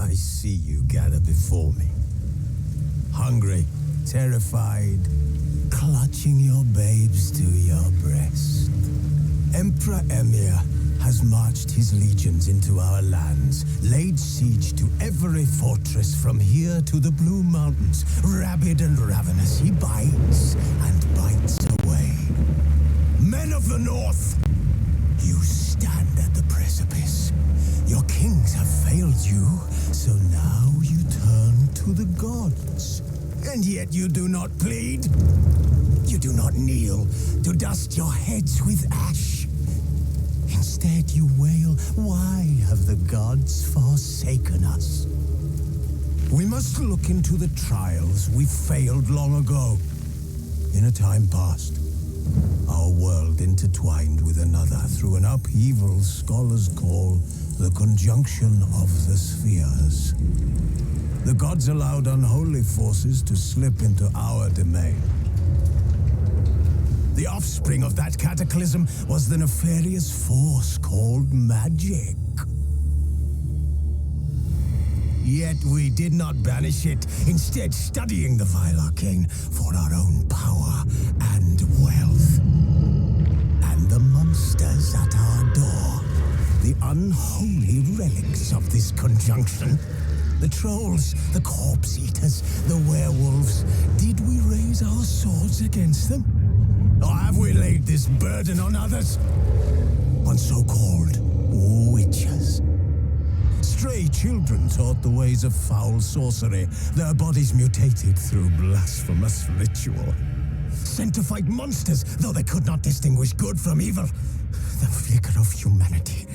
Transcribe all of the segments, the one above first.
I see you gather before me. Hungry, terrified, clutching your babes to your breast. Emperor Emir has marched his legions into our lands, laid siege to every fortress from here to the Blue Mountains. Rabid and ravenous, he bites and bites away. Men of the North, you stand at the precipice. Your kings have failed you, so now you turn to the gods. And yet you do not plead. You do not kneel to dust your heads with ash. Instead you wail, why have the gods forsaken us? We must look into the trials we failed long ago. In a time past, our world intertwined with another through an upheaval scholars call the conjunction of the spheres. The gods allowed unholy forces to slip into our domain. The offspring of that cataclysm was the nefarious force called magic. Yet we did not banish it, instead studying the vile arcane for our own power and wealth. And the monsters at our door, the unholy relics of this conjunction. The trolls, the corpse eaters, the werewolves. Did we raise our swords against them? Or have we laid this burden on others? On so-called witches. Stray children taught the ways of foul sorcery, their bodies mutated through blasphemous ritual. Sent to fight monsters, though they could not distinguish good from evil. The flicker of humanity,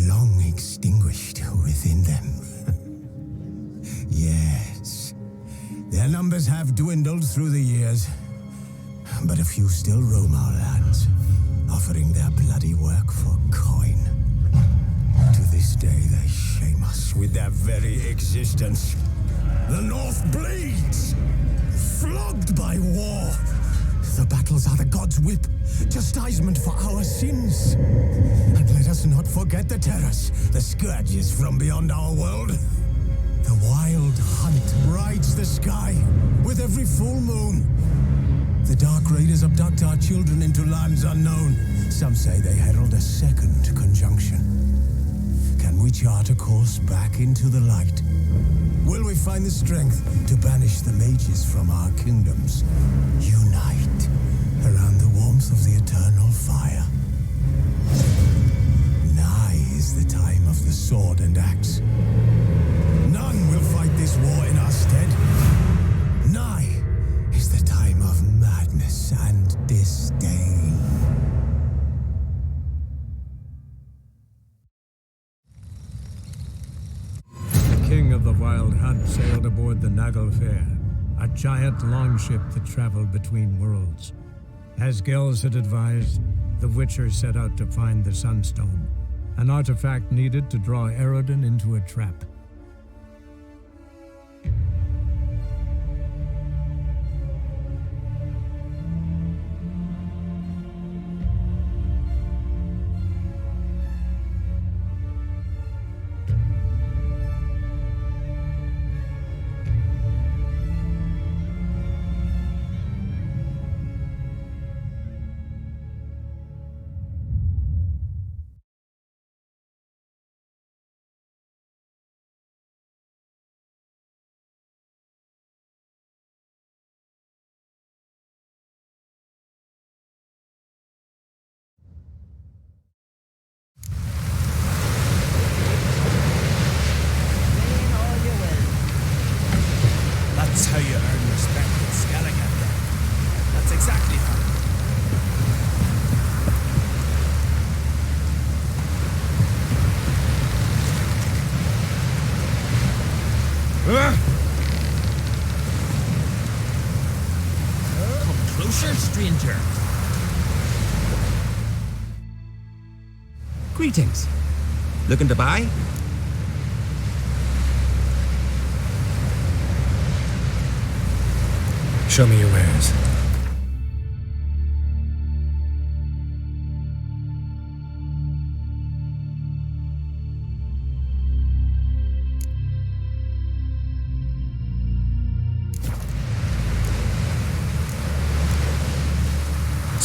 long extinguished within them. Yes, their numbers have dwindled through the years, but a few still roam our lands, offering their bloody work for coin. To this day they shame us with their very existence. The North bleeds, flogged by war. The battles are the gods' whip, chastisement for our sins. And let us not forget the terrors, the scourges from beyond our world. The wild hunt rides the sky with every full moon. The dark raiders abduct our children into lands unknown. Some say they herald a second conjunction. Can we chart a course back into the light? Will we find the strength to banish the mages from our kingdoms? Unite around the warmth of the eternal fire. Nigh is the time of the sword and axe. None will fight this war in our stead. Nigh is the time of madness and disdain. The king of the wild hunt sailed aboard the Naglfair, a giant longship that traveled between worlds. As Gels had advised, the Witcher set out to find the Sunstone, an artifact needed to draw Eredin into a trap. That's how you earn respect in Skelige. That's exactly how. Come closer, stranger. Greetings. Looking to buy? Show me your wares.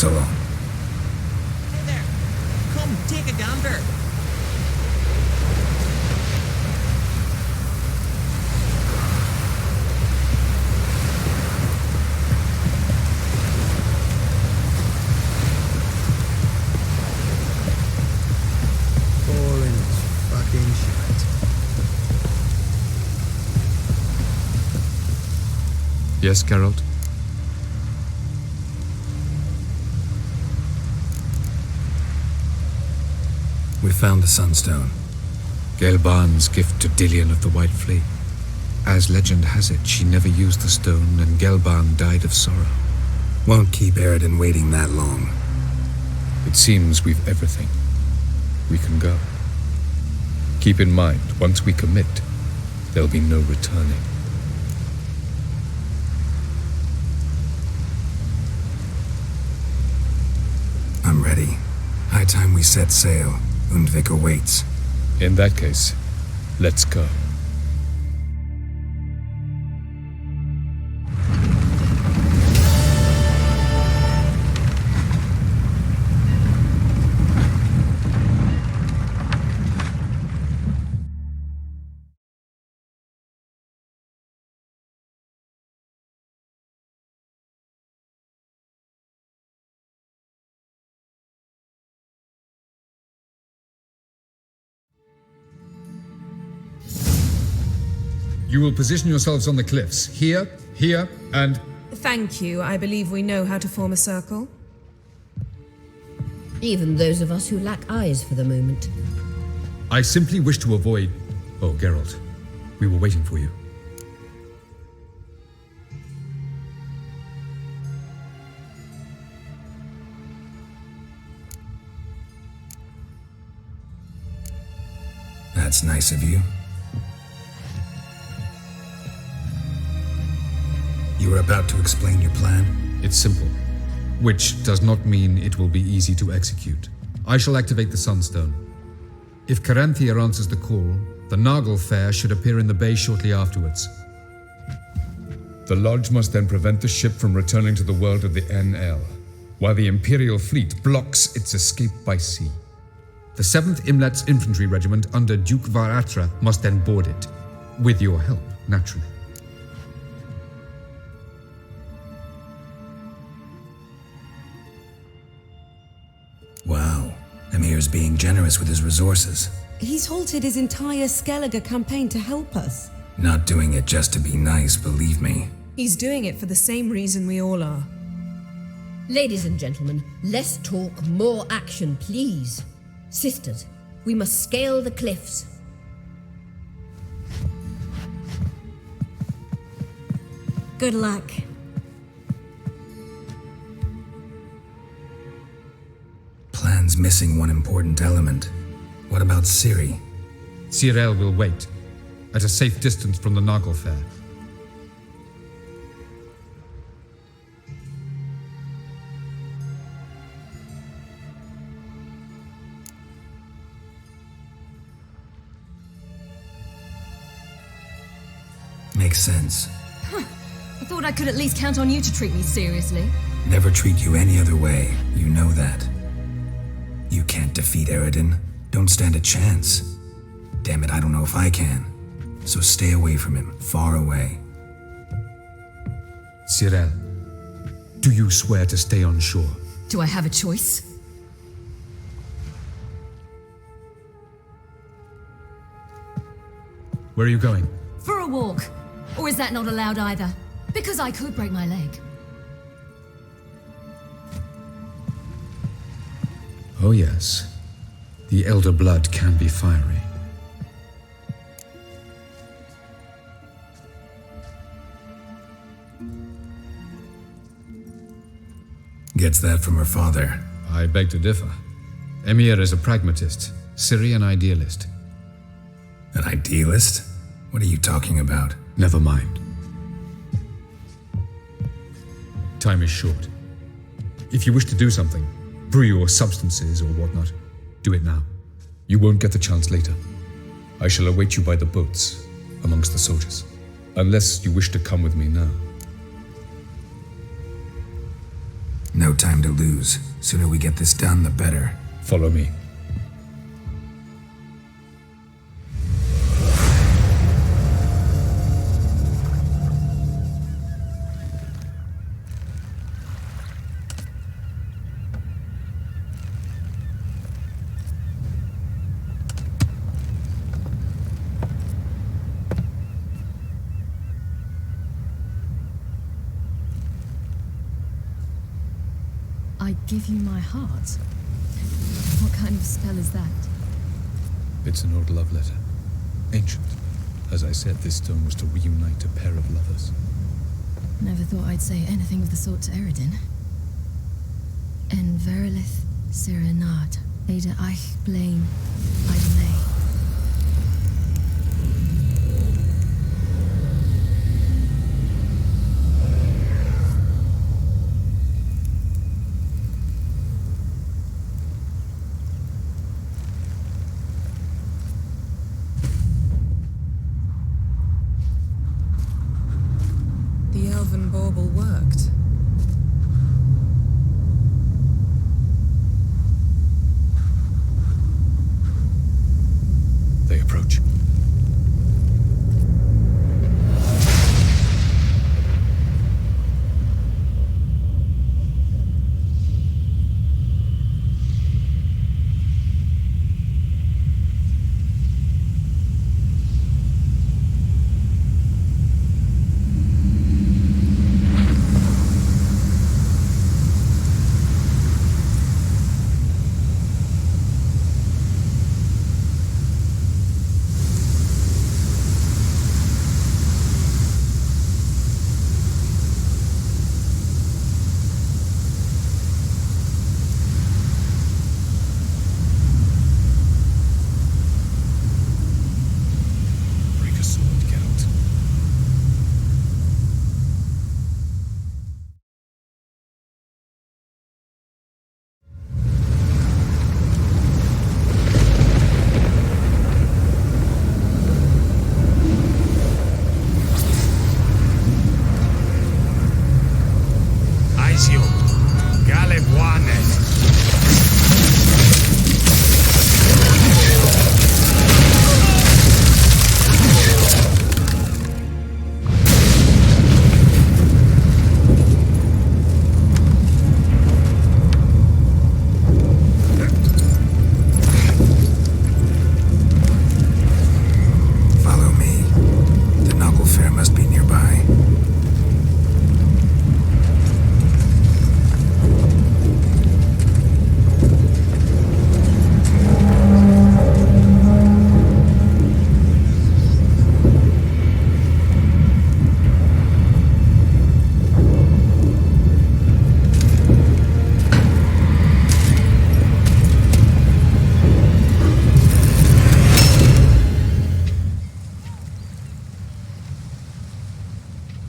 So long. Hey there! Come, take a gander! Boring as fucking shit. Yes, Geralt? We found the Sunstone. Gelban's gift to Dillion of the White Fleet. As legend has it, she never used the stone, and Gelban died of sorrow. Won't keep Eredin waiting that long. It seems we've everything. We can go. Keep in mind, once we commit, there'll be no returning. I'm ready. High time we set sail. Undvik awaits. In that case, let's go. You will position yourselves on the cliffs. Here, here, and... Thank you. I believe we know how to form a circle. Even those of us who lack eyes for the moment. I simply wish to avoid... Oh, Geralt. We were waiting for you. That's nice of you. You were about to explain your plan? It's simple, which does not mean it will be easy to execute. I shall activate the Sunstone. If Caranthea answers the call, the Naglfar should appear in the bay shortly afterwards. The Lodge must then prevent the ship from returning to the world of the NL, while the Imperial fleet blocks its escape by sea. The 7th Imlet's Infantry Regiment under Duke Varatra must then board it, with your help, naturally. Wow, Emir's being generous with his resources. He's halted his entire Skelige campaign to help us. Not doing it just to be nice, believe me. He's doing it for the same reason we all are. Ladies and gentlemen, less talk, more action, please. Sisters, we must scale the cliffs. Good luck. Plan's missing one important element. What about Ciri? Cyril will wait, at a safe distance from the Naglfar. Makes sense. I thought I could at least count on you to treat me seriously. Never treat you any other way, you know that. You can't defeat Eredin. Don't stand a chance. Damn it, I don't know if I can. So stay away from him, far away. Cyril, do you swear to stay on shore? Do I have a choice? Where are you going? For a walk. Or is that not allowed either? Because I could break my leg. Oh yes, the elder blood can be fiery. Gets that from her father. I beg to differ. Emir is a pragmatist, Ciri an idealist. An idealist? What are you talking about? Never mind. Time is short. If you wish to do something, brew your substances or whatnot, do it now. You won't get the chance later. I shall await you by the boats, amongst the soldiers. Unless you wish to come with me now. No time to lose. Sooner we get this done, the better. Follow me. I give you my heart? What kind of spell is that? It's an old love letter. Ancient. As I said, this stone was to reunite a pair of lovers. Never thought I'd say anything of the sort to Eredin. En verilith serenad, Ada eich blaen, Ida May. The elven bauble worked. They approach.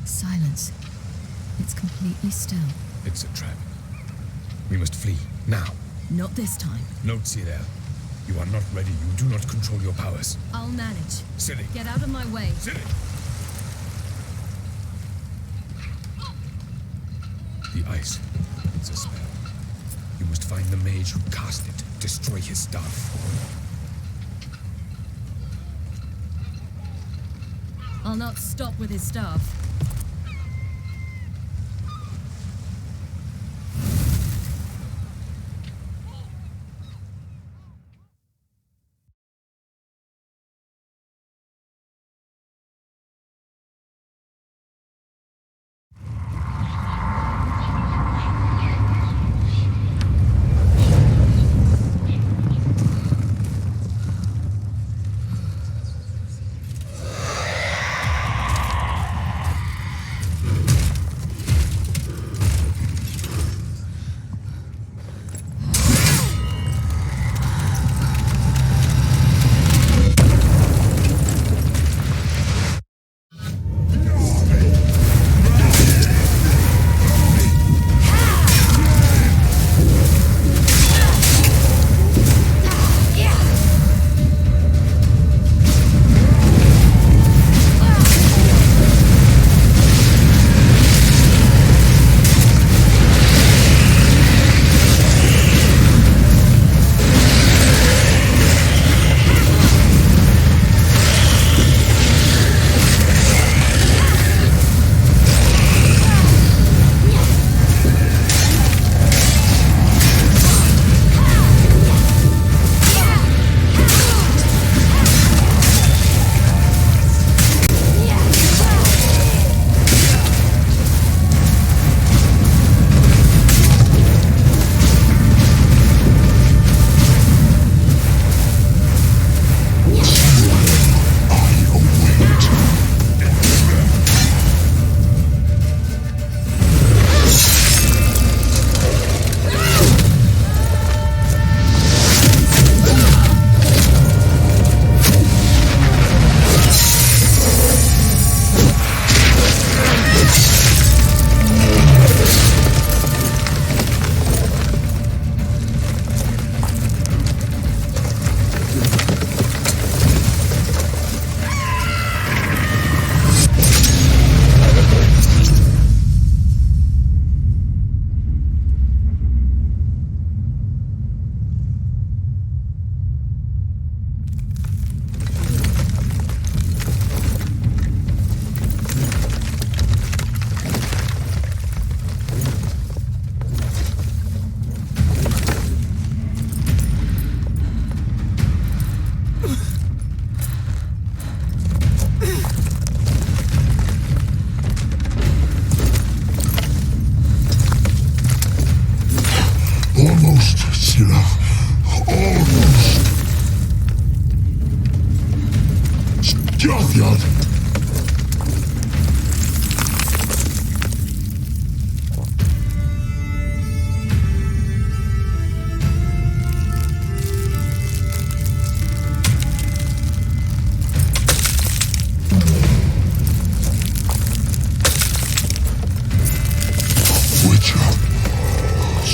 Silence. It's completely still. It's a trap. We must flee, now. Not this time. No, Cyril. You are not ready. You do not control your powers. I'll manage. Silly. Get out of my way. Silly. The ice. It's a spell. You must find the mage who cast it. Destroy his staff. I'll not stop with his staff.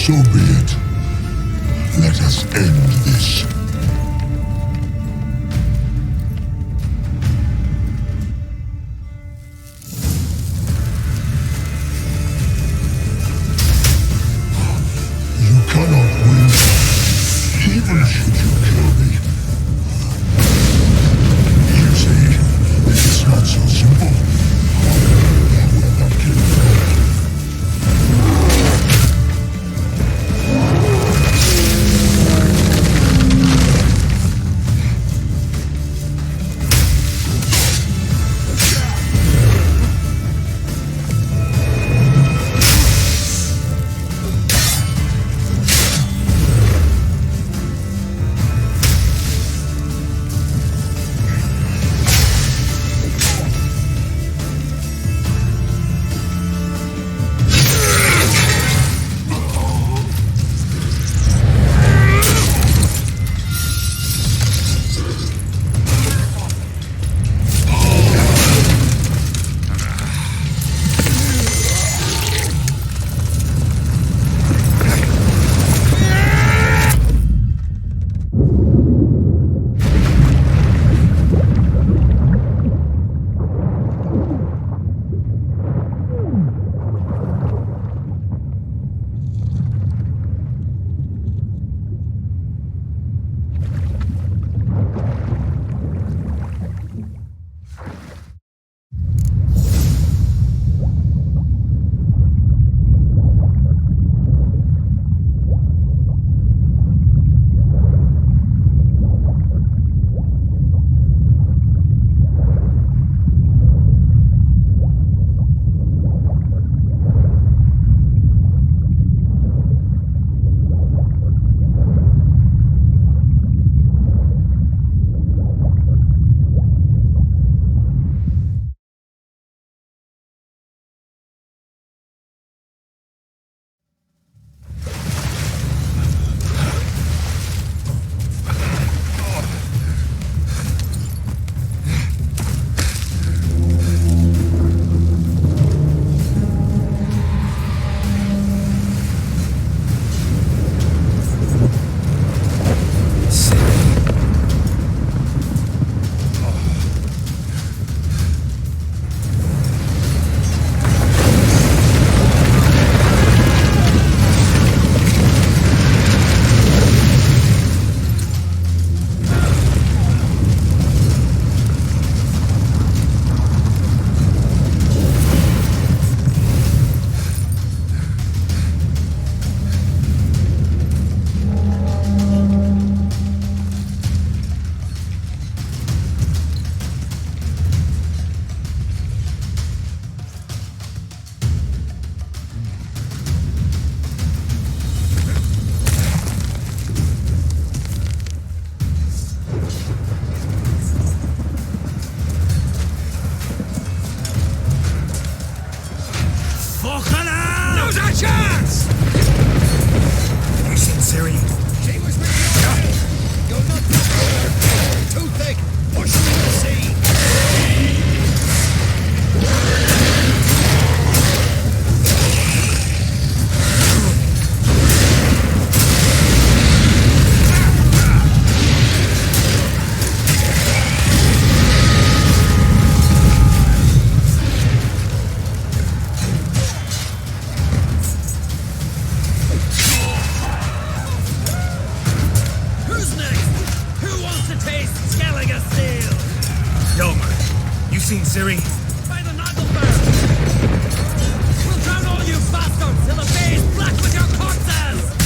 So be it. Let us end this. You cannot win, even should you kill me. You see, it's not so simple. Where that came from. seen Ciri? By the Nagelfare! We'll drown all you bastards till the bay is black with your corpses!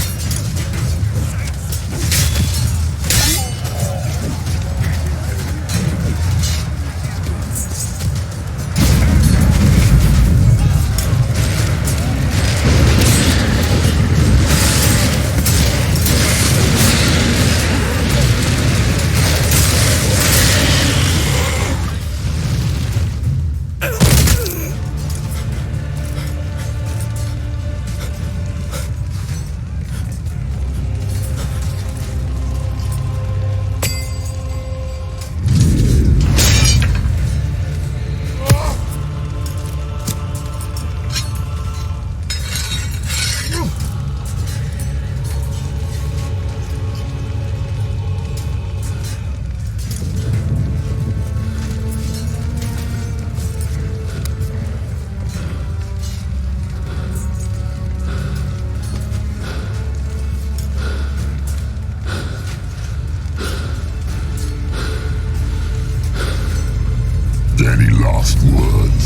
last words?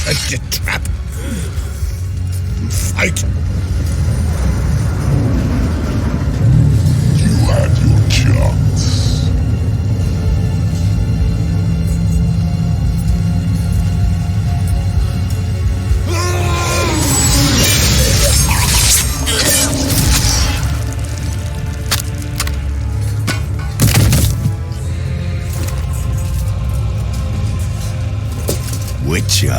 Set your trap. Fight. You had your chance. Witcher.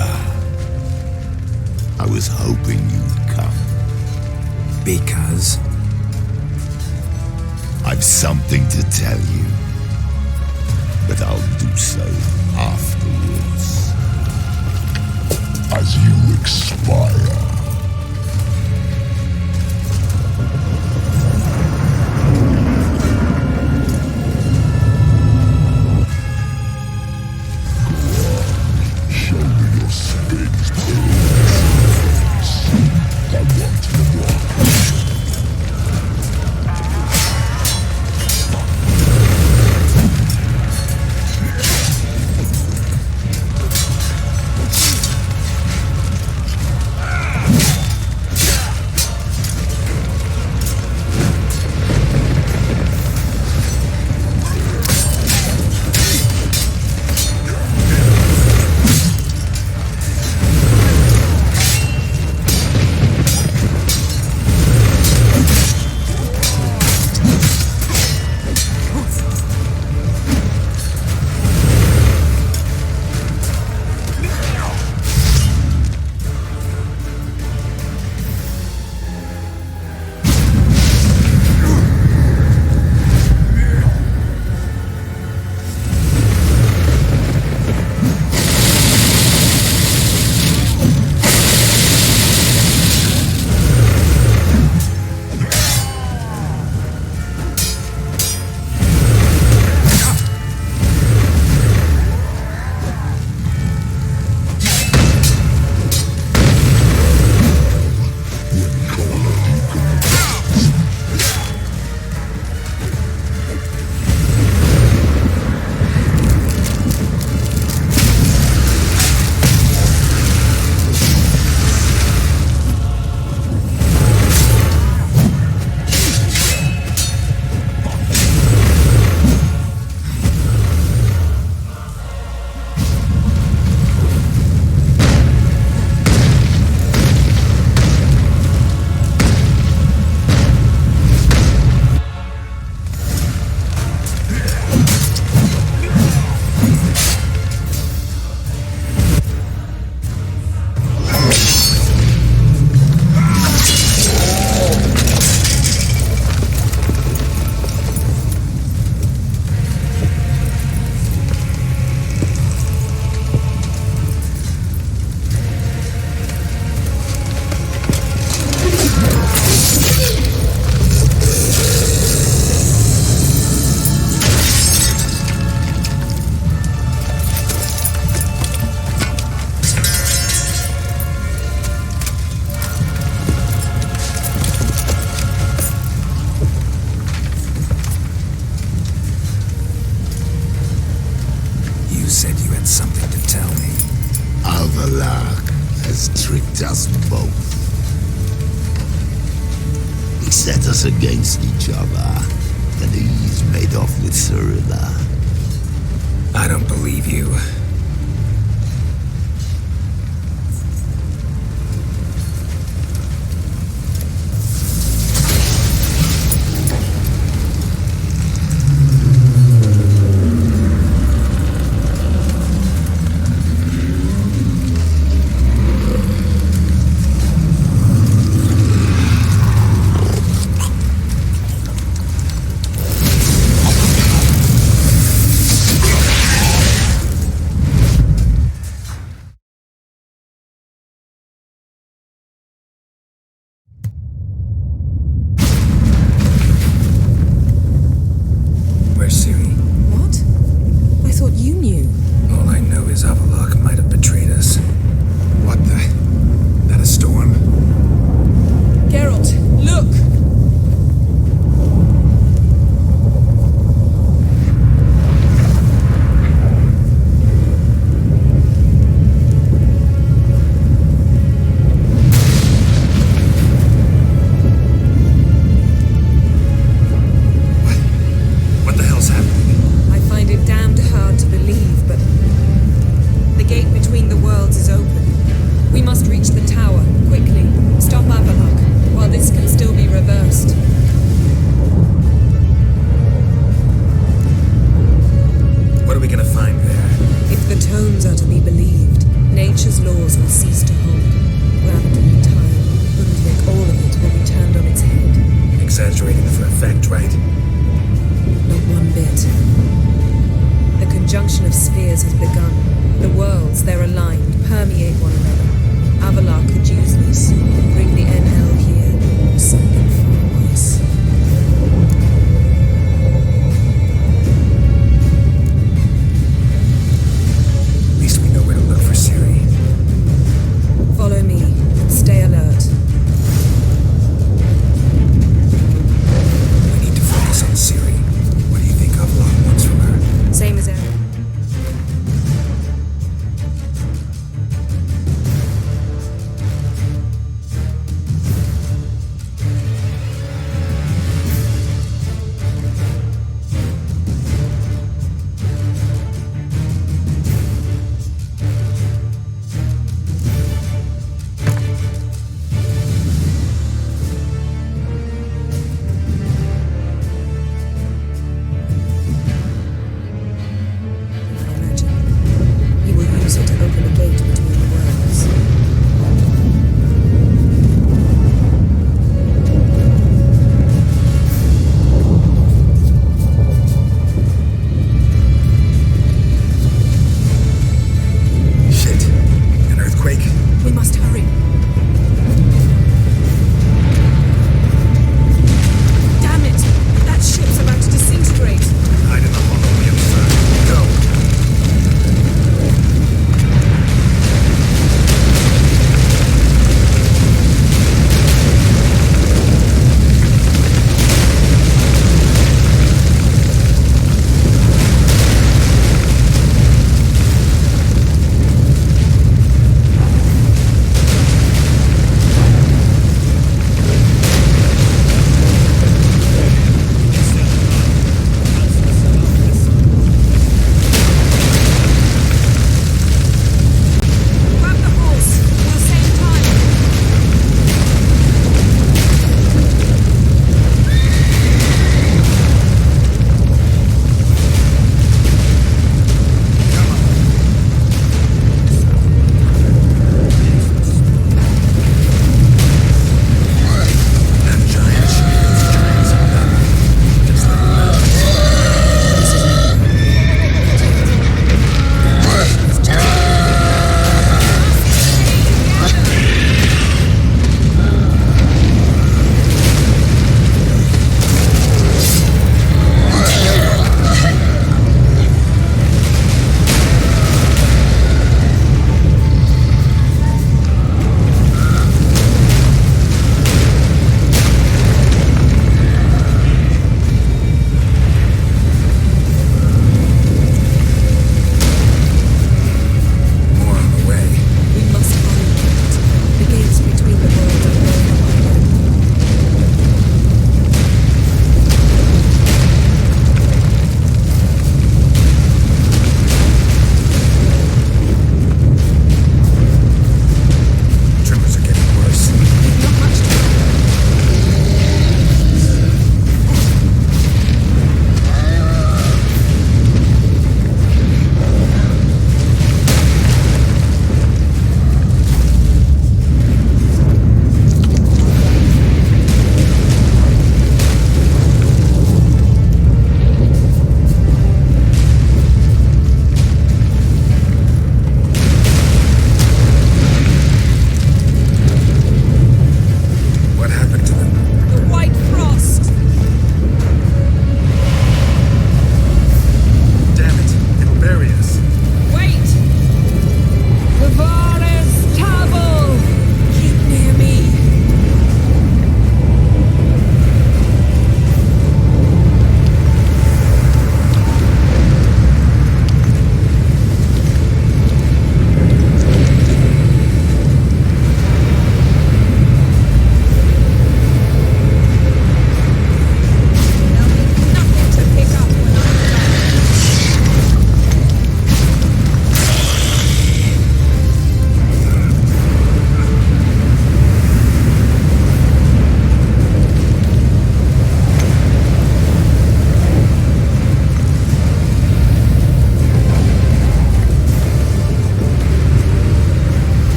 I was hoping you'd come. Because? I've something to tell you, but I'll do so afterwards. As you expire. Us both. He set us against each other, and he's made off with Cyrilla. I don't believe you. effect, right? Not one bit. The conjunction of spheres has begun. The worlds, they're aligned, permeate one another. Avalar could use this. Bring the NL here, or something far worse. At least we know where to look for Ciri. Follow me, and stay alert. We need to focus on Ciri. What do you think Avalar wants from her? Same as ever.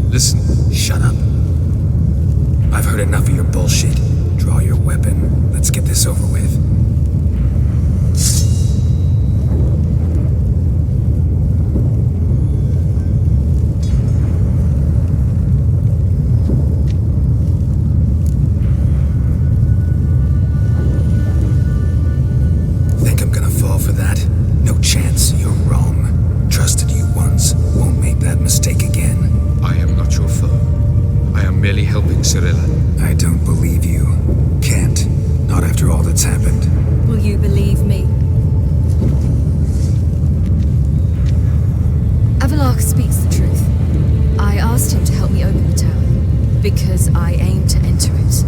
Listen. Shut up. I've heard enough of your bullshit. Draw your weapon. Let's get this over with. Think I'm gonna fall for that? No chance. You're wrong. Trusted you once. Won't make that mistake again. I am not your foe. I am merely helping Cyrilla. I don't believe you. Can't. Not after all that's happened. Will you believe me? Avalark speaks the truth. I asked him to help me open the tower, because I aim to enter it.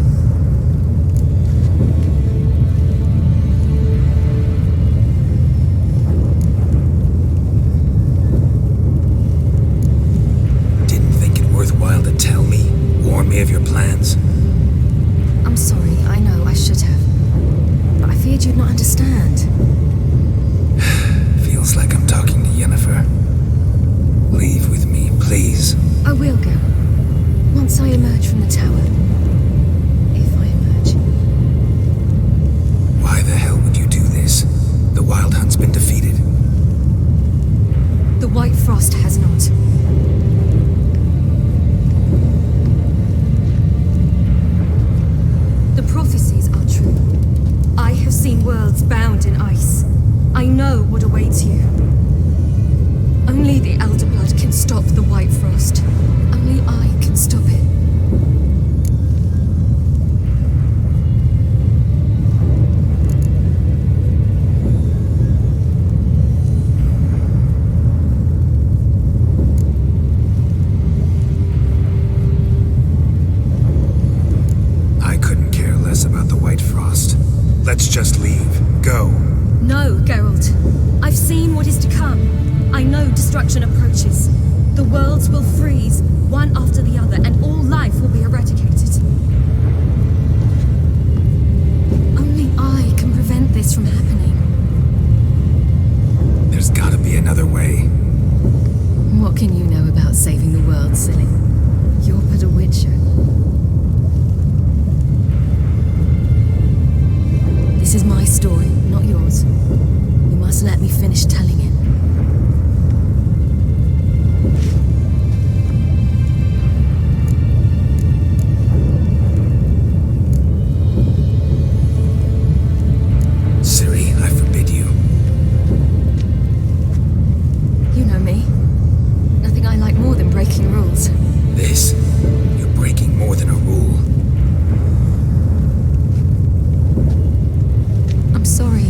Didn't think it worthwhile to tell me? Warn me of your plans? I'm sorry, I know I should have. But I feared you'd not understand. Feels like I'm talking to Yennefer. Leave with me, please. I will go. Once I emerge from the tower. If I emerge. Why the hell would you do this? The Wild Hunt's been defeated. The White Frost has not. The prophecies are true. I have seen worlds bound in ice. I know what awaits you. Only the Elder Blood can stop the White Frost. Only I can stop it. I couldn't care less about the White Frost. Let's just leave. Go. No, Geralt. I've seen what is to come. I know destruction approaches. The worlds will freeze, one after the other, and all life will be eradicated. Only I can prevent this from happening. There's gotta be another way. What can you know about saving the world, silly? You're but a witcher. This is my story, not yours. You must let me finish telling it. Ciri, I forbid you. You know me. Nothing I like more than breaking rules. This? You're breaking more than a rule. I'm sorry.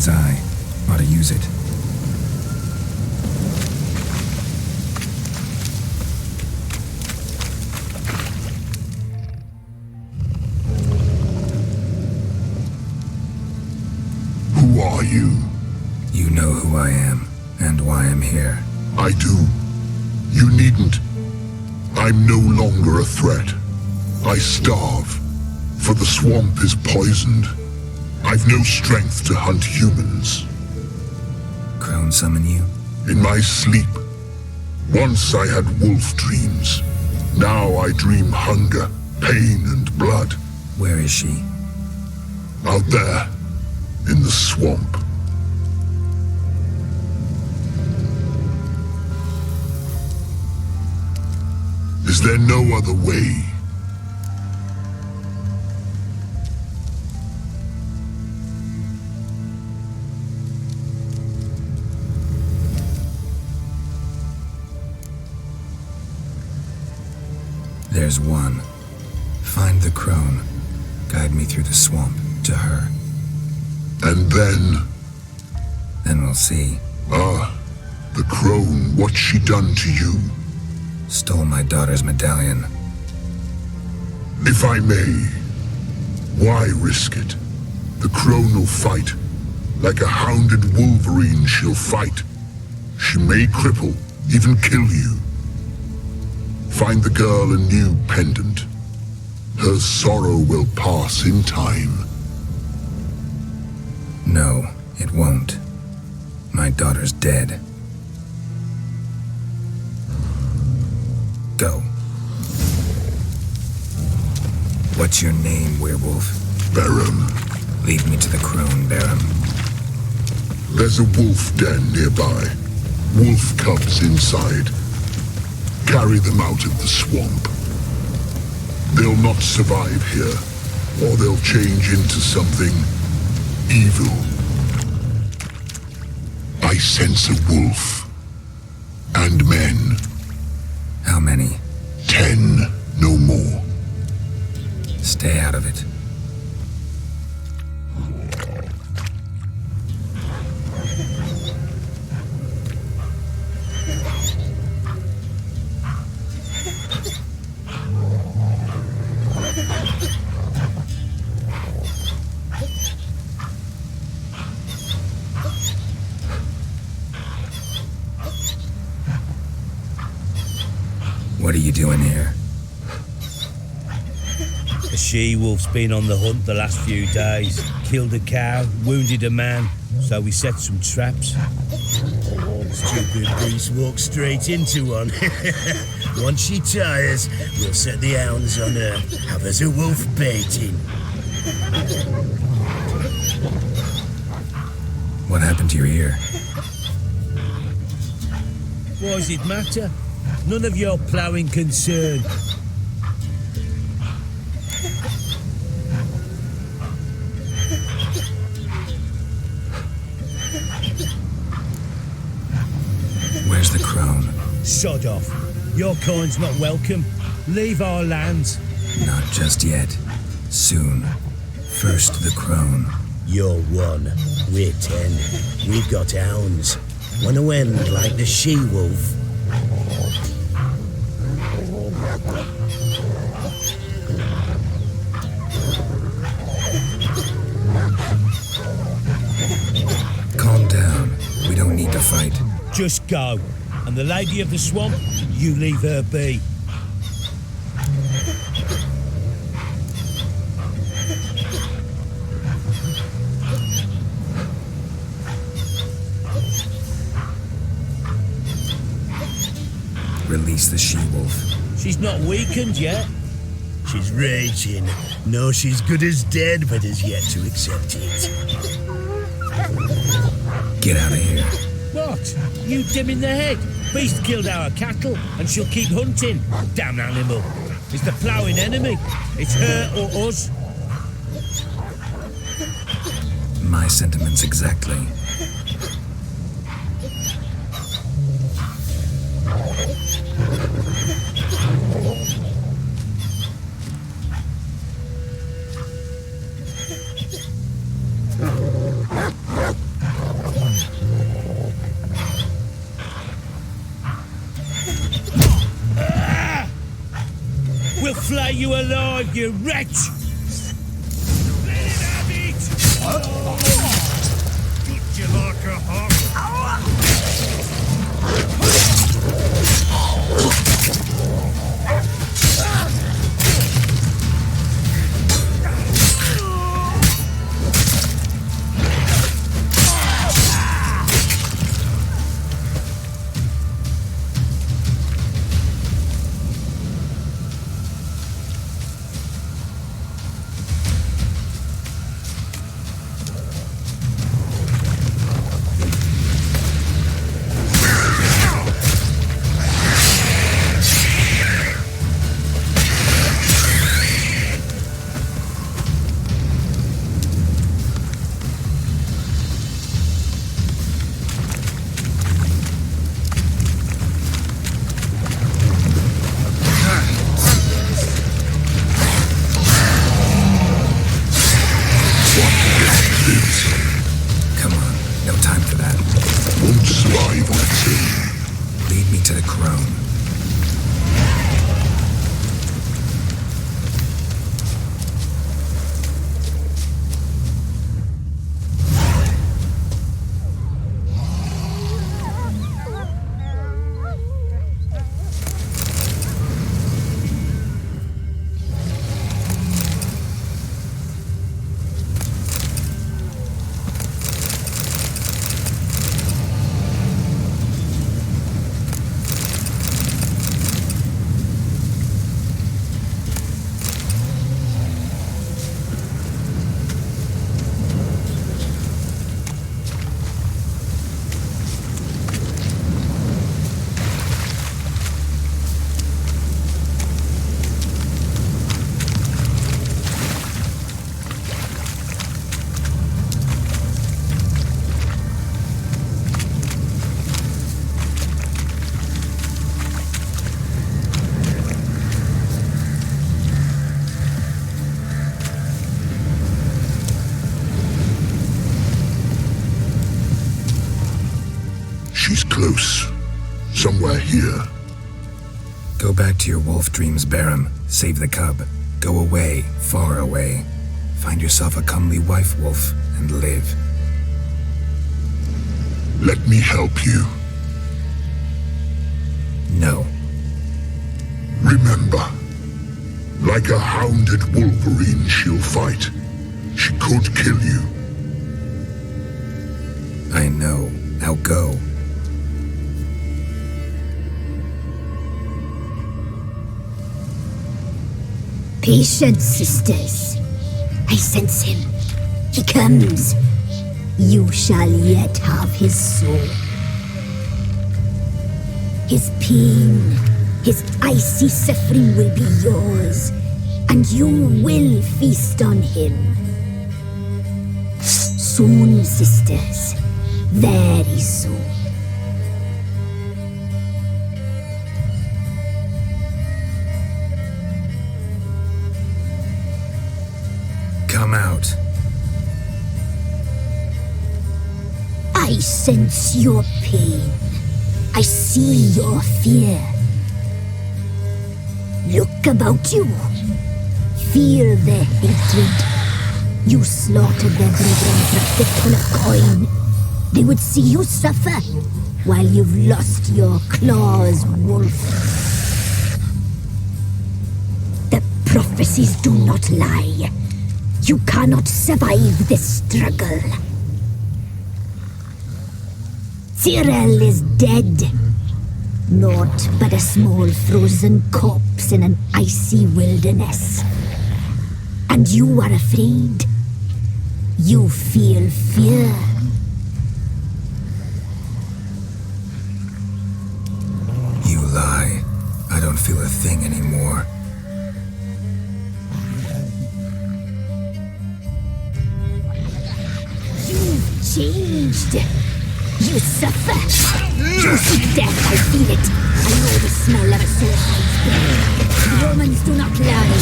mind's eye. Ought to use it. Who are you? You know who I am, and why I'm here. I do. You needn't. I'm no longer a threat. I starve, for the swamp is poisoned. I've no strength to hunt humans. Crone summon you? In my sleep. Once I had wolf dreams. Now I dream hunger, pain, and blood. Where is she? Out there, in the swamp. Is there no other way? There's one. Find the crone. Guide me through the swamp to her. And then? Then we'll see. Ah, the crone, what's she done to you? Stole my daughter's medallion. If I may, why risk it? The crone will fight. Like a hounded wolverine, she'll fight. She may cripple, even kill you. Find the girl a new pendant. Her sorrow will pass in time. No, it won't. My daughter's dead. Go. What's your name, werewolf? Baron. Lead me to the crone, Baron. There's a wolf den nearby. Wolf cubs inside. Carry them out of the swamp. They'll not survive here, or they'll change into something evil. I sense a wolf. And men. How many? 10, no more. Stay out of it. What are you doing here? The she-wolf's been on the hunt the last few days. Killed a cow, wounded a man, so we set some traps. Stupid beast walked straight into one. Once she tires, we'll set the hounds on her. Have us a wolf baiting. What happened to your ear? Why does it matter? None of your ploughing concern. Where's the crone? Sod off. Your kind's not welcome. Leave our lands. Not just yet. Soon. First the crone. You're 1. We're 10. We've got hounds. Wanna end like the she-wolf? Calm down. We don't need to fight. Just go. And the lady of the swamp, you leave her be. Release the she-wolf. She's not weakened yet. She's raging. No, she's good as dead, but has yet to accept it. Get out of here. What? You dim in the head? Beast killed our cattle, and she'll keep hunting. Damn animal. It's the ploughing enemy. It's her or us. My sentiments exactly. never flay you alive, you wretch! Let him have it! Got you like a hawk. She's close. Somewhere here. Go back to your wolf dreams, Barum. Save the cub. Go away, far away. Find yourself a comely wife, wolf, and live. Let me help you. No. Remember, like a hounded wolverine, she'll fight. She could kill you. I know. Now go. Patience, sisters. I sense him. He comes. You shall yet have his soul. His pain, his icy suffering will be yours, and you will feast on him. Soon, sisters. Very soon. Come out. I sense your pain. I see your fear. Look about you. Feel their hatred. You slaughtered their brethren for a fistful of coin. They would see you suffer while you've lost your claws, wolf. The prophecies do not lie. You cannot survive this struggle. Tyrell is dead. Naught but a small frozen corpse in an icy wilderness. And you are afraid. You feel fear. You lie. I don't feel a thing anymore. You've changed. You suffer. You seek death, I feel it. I know the smell of a suicide's breath. Romans do not lie.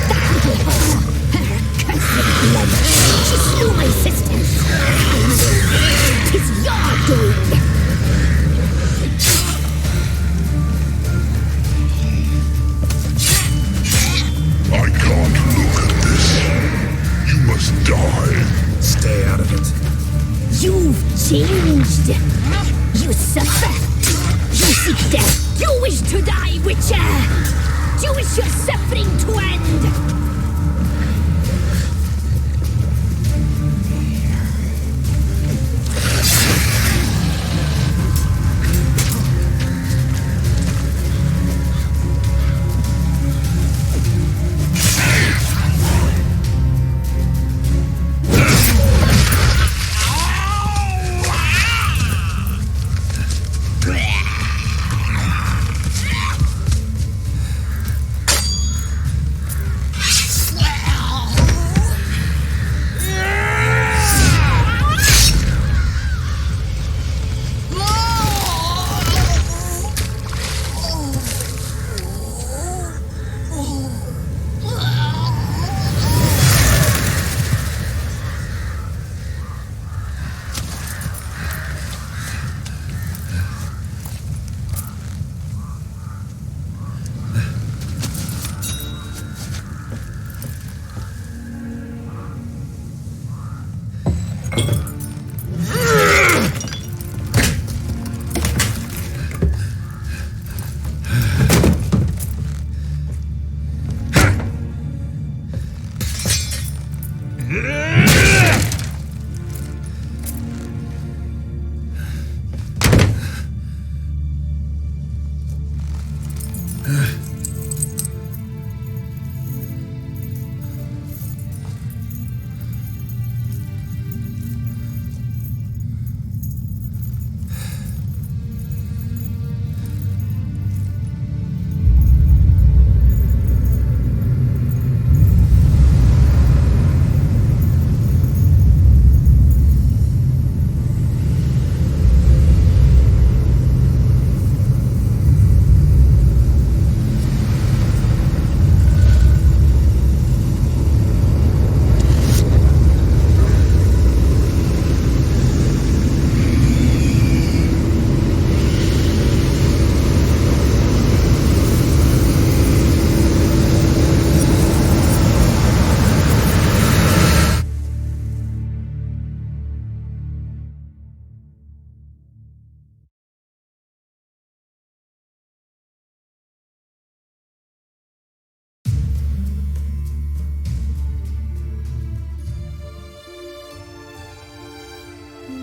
That little whore, her accursed blood. She slew my sisters. I know. 'Tis your doing. changed. You suffer. You seek death. You wish to die, Witcher. You wish your suffering to end.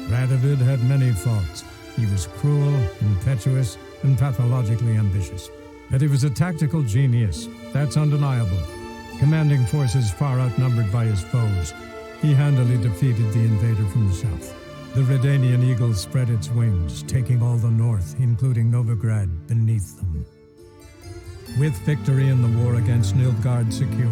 Radovid had many faults. He was cruel, impetuous, and pathologically ambitious. But he was a tactical genius. That's undeniable. Commanding forces far outnumbered by his foes, he handily defeated the invader from the south. The Redanian eagle spread its wings, taking all the north, including Novigrad, beneath them. With victory in the war against Nilfgaard secured,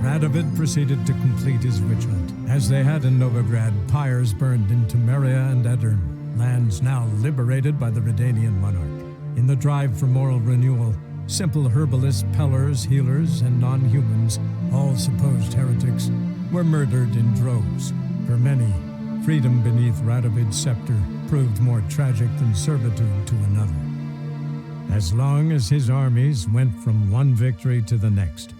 Radovid proceeded to complete his witch hunt. As they had in Novigrad, pyres burned in Temeria and Aedirn, lands now liberated by the Redanian monarch. In the drive for moral renewal, simple herbalists, pellers, healers, and non-humans, all supposed heretics, were murdered in droves. For many, freedom beneath Radovid's scepter proved more tragic than servitude to another. As long as his armies went from one victory to the next,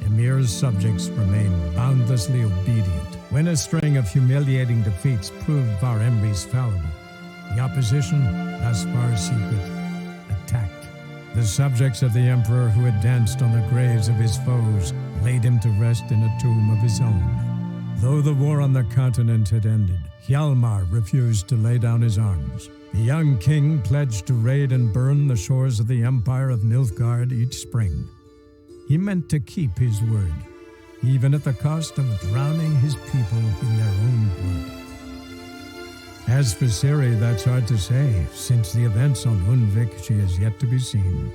Emir's subjects remained boundlessly obedient. When a string of humiliating defeats proved Var Emreis fallible, the opposition, thus far secret, attacked. The subjects of the emperor who had danced on the graves of his foes laid him to rest in a tomb of his own. Though the war on the continent had ended, Hjalmar refused to lay down his arms. The young king pledged to raid and burn the shores of the Empire of Nilfgaard each spring. He meant to keep his word, even at the cost of drowning his people in their own blood. As for Ciri, that's hard to say, since the events on Undvik she has yet to be seen.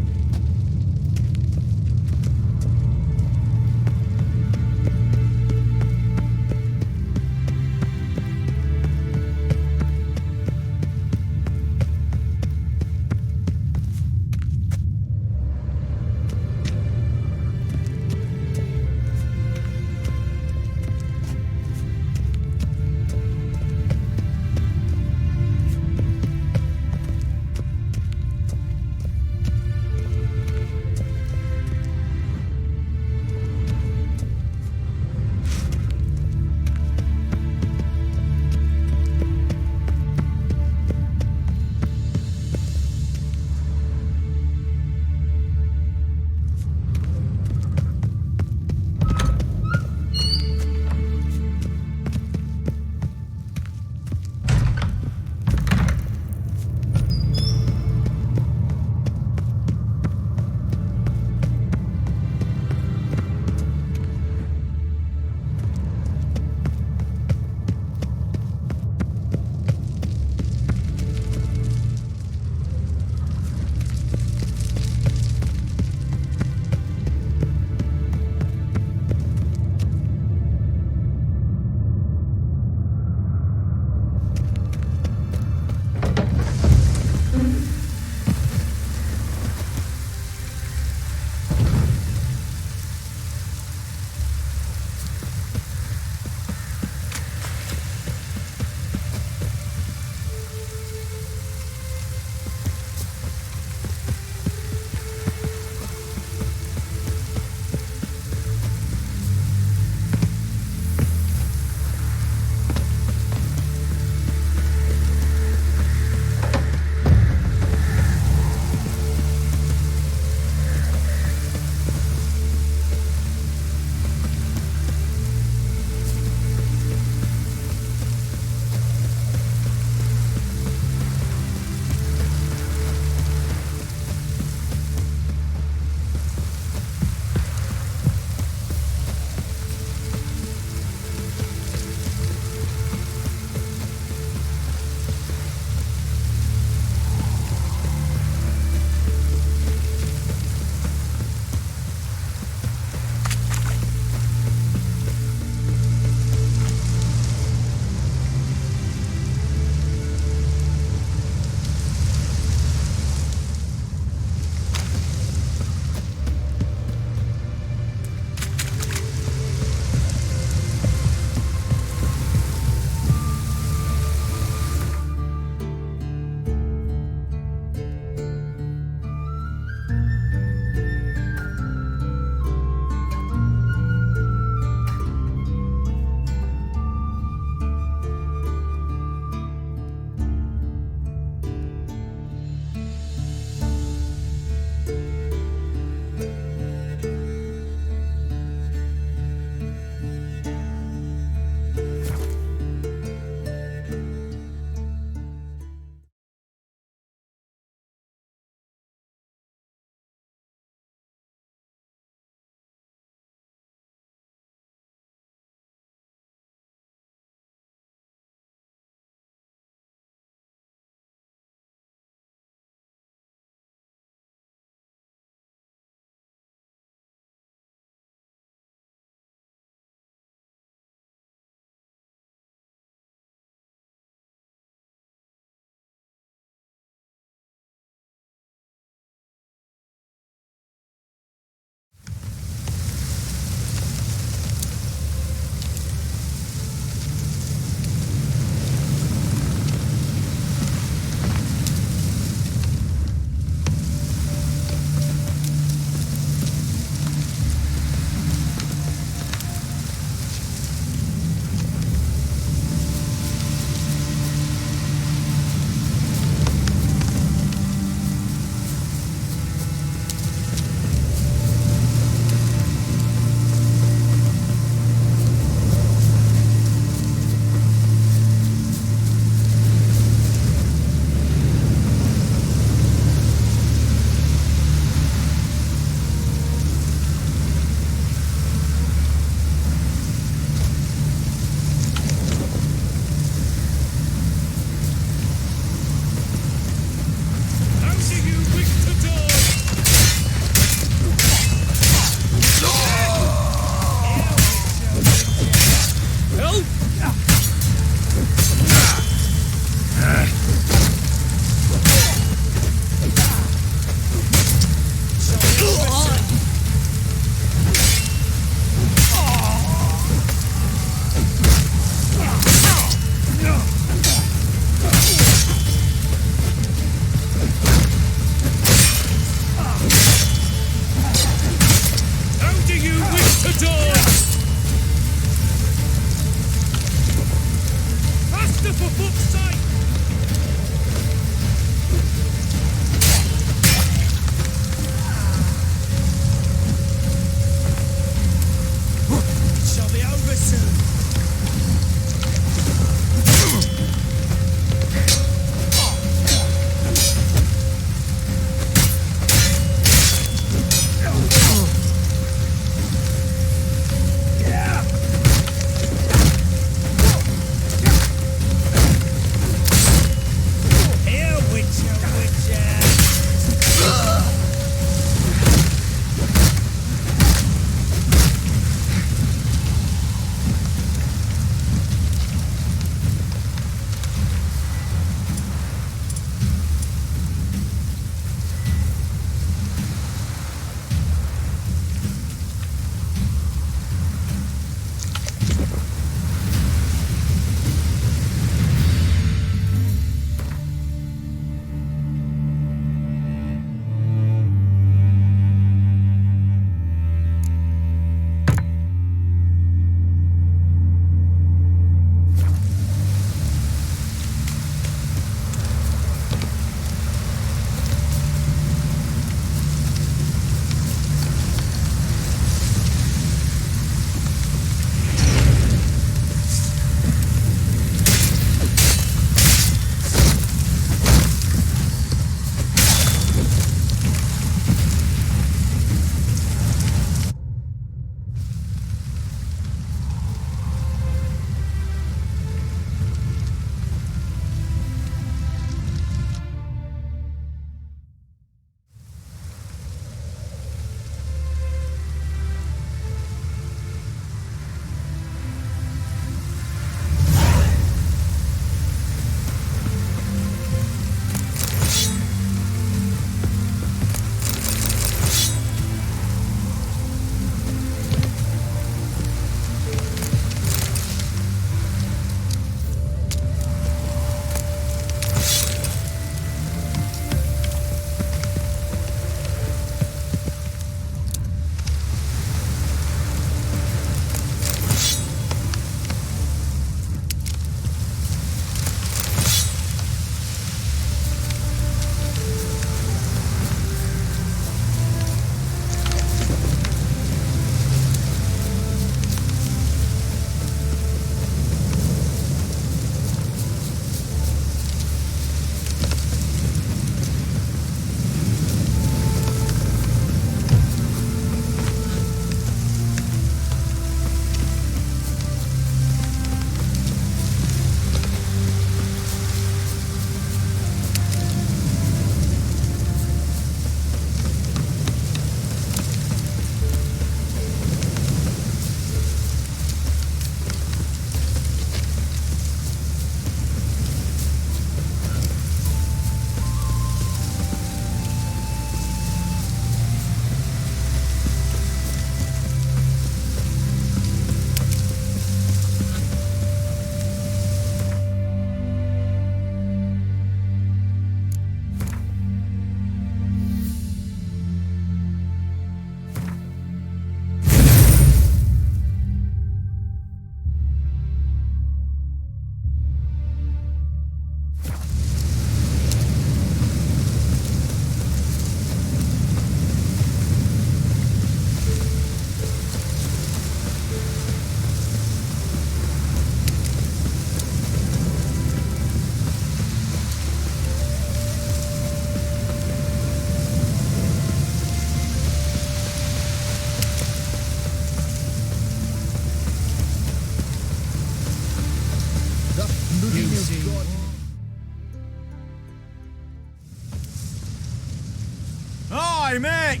Hi, mate!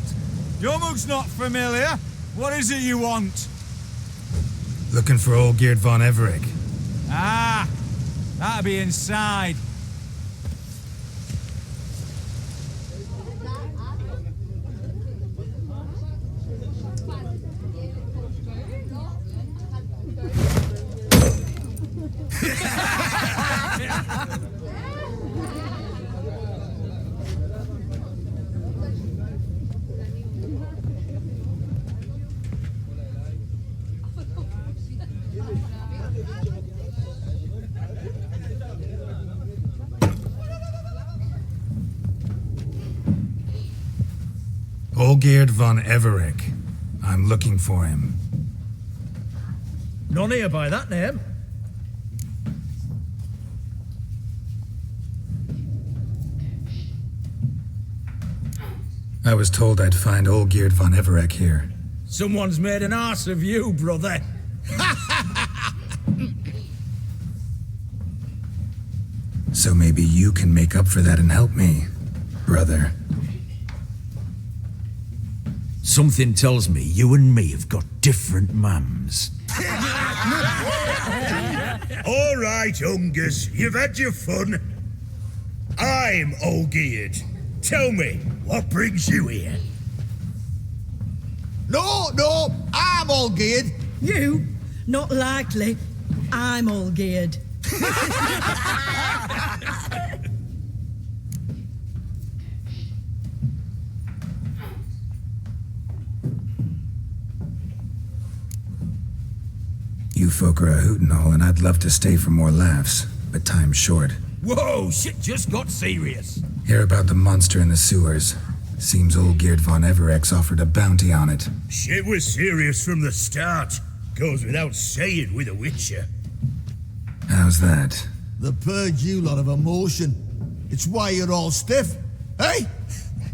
Your mug's not familiar. What is it you want? Looking for Olgierd von Everec. Ah, that'll be inside. Olgierd von Everec. I'm looking for him. None here by that name. I was told I'd find Olgierd von Everec here. Someone's made an arse of you, brother. So maybe you can make up for that and help me, brother. Something tells me you and me have got different mums. All right, Ungus, you've had your fun. I'm Olgierd. Tell me, what brings you here? No, I'm Olgierd. You? Not likely. I'm Olgierd. You folk are a hoot and all, and I'd love to stay for more laughs, but time's short. Whoa, shit just got serious. Hear about the monster in the sewers. Seems Olgierd von Everec's offered a bounty on it. Shit was serious from the start. Goes without saying with a Witcher. How's that? They purge you lot of emotion. It's why you're all stiff. Hey?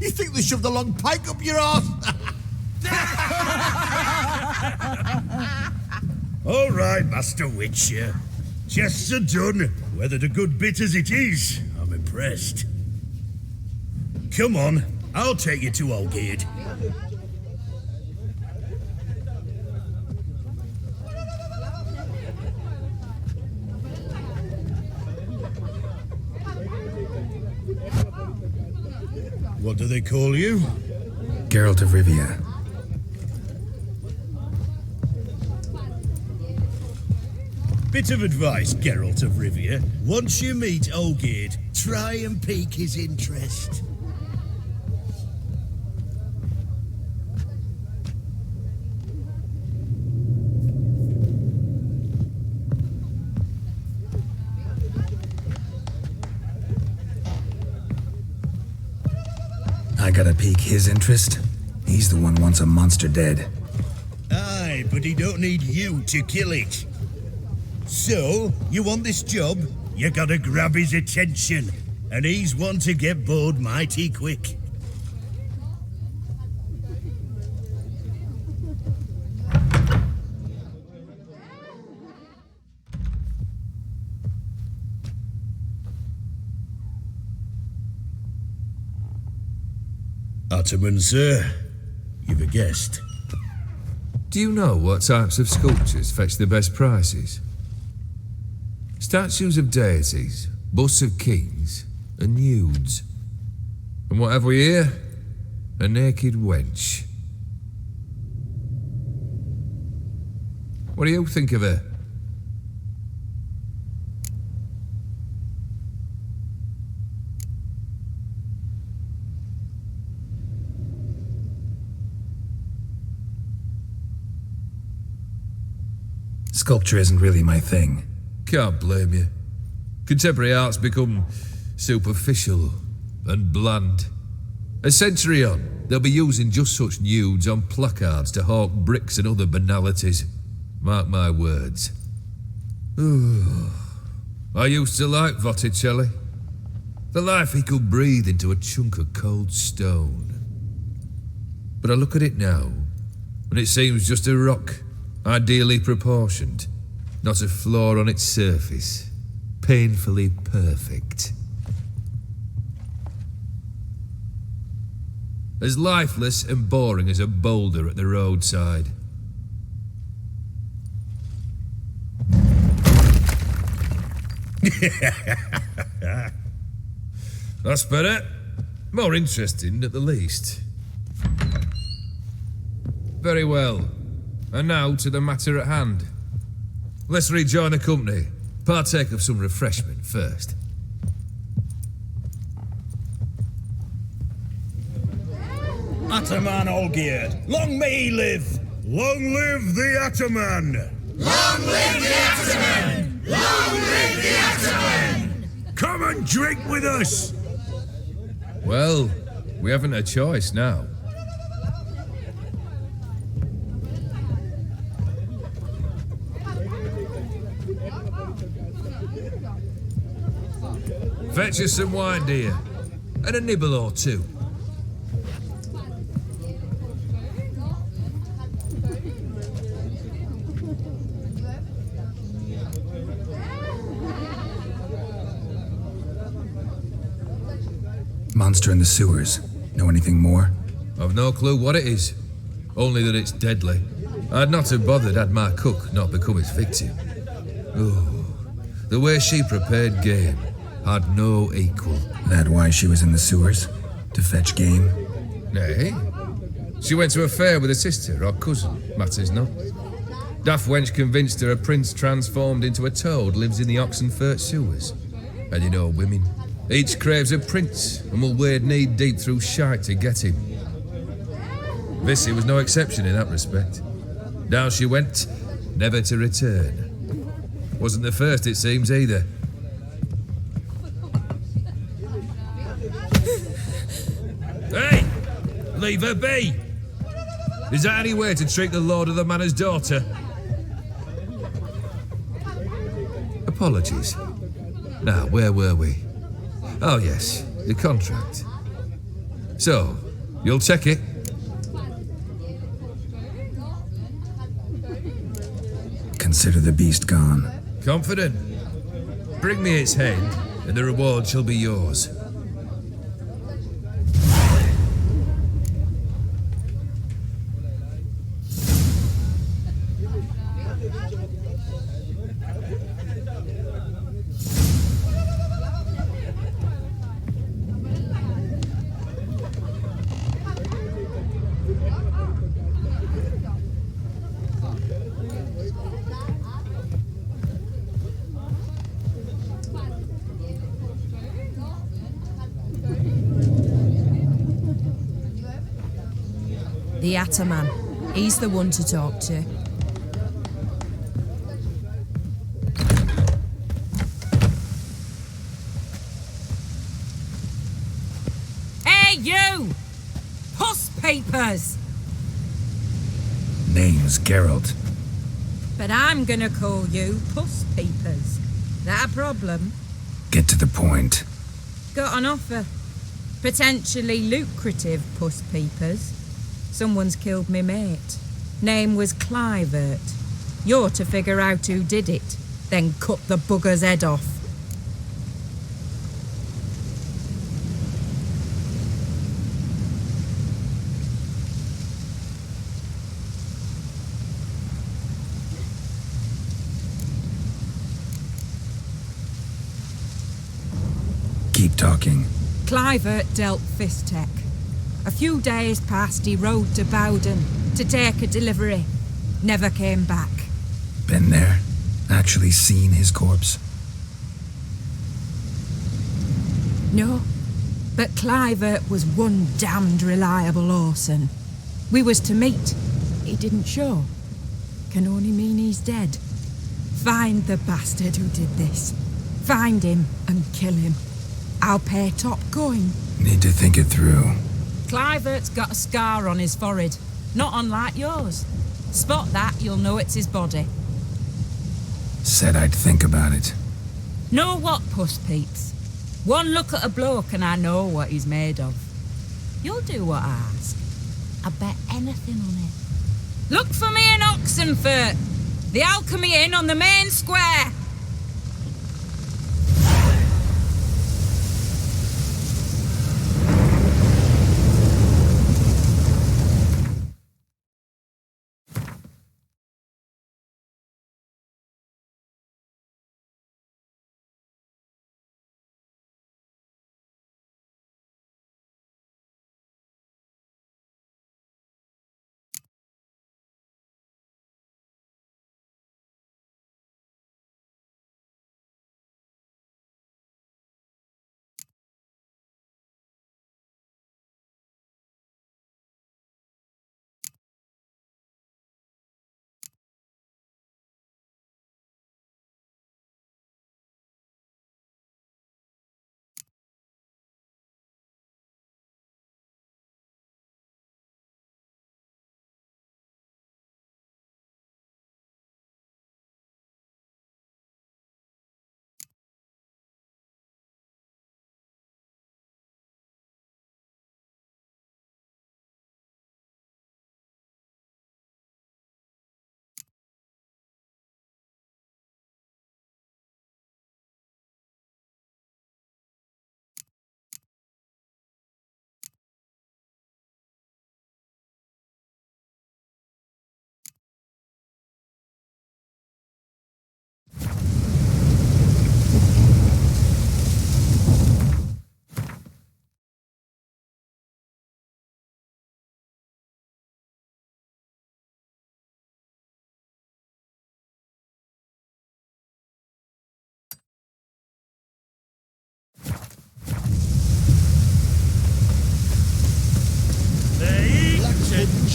You think they shoved a long pike up your arse? All right, Master Witcher. Chests are done. Weathered a good bit as it is. I'm impressed. Come on, I'll take you to Olgierd. What do they call you? Geralt of Rivia. Bit of advice, Geralt of Rivia. Once you meet Olgierd, try and pique his interest. I gotta pique his interest? He's the one wants a monster dead. Aye, but he don't need you to kill it. So, you want this job? You gotta grab his attention. And he's one to get bored mighty quick. Ottoman, sir. You've a guest. Do you know what types of sculptures fetch the best prices? Statues of deities, busts of kings, and nudes. And what have we here? A naked wench. What do you think of her? Sculpture isn't really my thing. Can't blame you. Contemporary art's become superficial and bland. A century on, they'll be using just such nudes on placards to hawk bricks and other banalities. Mark my words. I used to like Botticelli. The life he could breathe into a chunk of cold stone. But I look at it now, and it seems just a rock, ideally proportioned, not a flaw on its surface. painfully perfect. As lifeless and boring as a boulder at the roadside. That's better. More interesting at the least. Very well. And now to the matter at hand. Let's rejoin the company. Partake of some refreshment first. Ataman Olgierd, long may he live! Long live the Ataman! Long live the Ataman! Long live the Ataman! Come and drink with us! Well, we haven't a choice now. Fetch us some wine, dear. And a nibble or two. Monster in the sewers. Know anything more? I've no clue what it is. Only that it's deadly. I'd not have bothered had my cook not become its victim. Oh, the way she prepared game had no equal. That why she was in the sewers? To fetch game? Nay. She went to a fair with a sister or cousin, matters not. Daft wench convinced her a prince transformed into a toad lives in the Oxenfurt sewers. And you know women. Each craves a prince and will wade knee deep through shite to get him. Vissy was no exception in that respect. Down she went, never to return. Wasn't the first, it seems, either. Hey! Leave her be! Is that any way to treat the lord of the manor's daughter? Apologies. Now, where were we? Oh, yes, the contract. So, you'll check it? Consider the beast gone. Confident? Bring me its head, and the reward shall be yours. The Ataman. He's the one to talk to. Hey, you! Puss papers! Name's Geralt. But I'm gonna call you Puss Papers. That a problem? Get to the point. Got an offer. Potentially lucrative Puss Papers. Someone's killed me mate. Name was Clivert. You're to figure out who did it, then cut the bugger's head off. Keep talking. Clivert dealt fist tech. A few days passed, he rode to Bowden to take a delivery. Never came back. Been there? Actually seen his corpse? No, but Clivert was one damned reliable Orson. We was to meet. He didn't show. Can only mean he's dead. Find the bastard who did this. Find him and kill him. I'll pay top coin. Need to think it through. Clivert's got a scar on his forehead, not unlike yours. Spot that, you'll know it's his body. Said I'd think about it. Know what, Puss Peeps? One look at a bloke and I know what he's made of. You'll do what I ask. I bet anything on it. Look for me in Oxenfurt. The Alchemy Inn on the main square.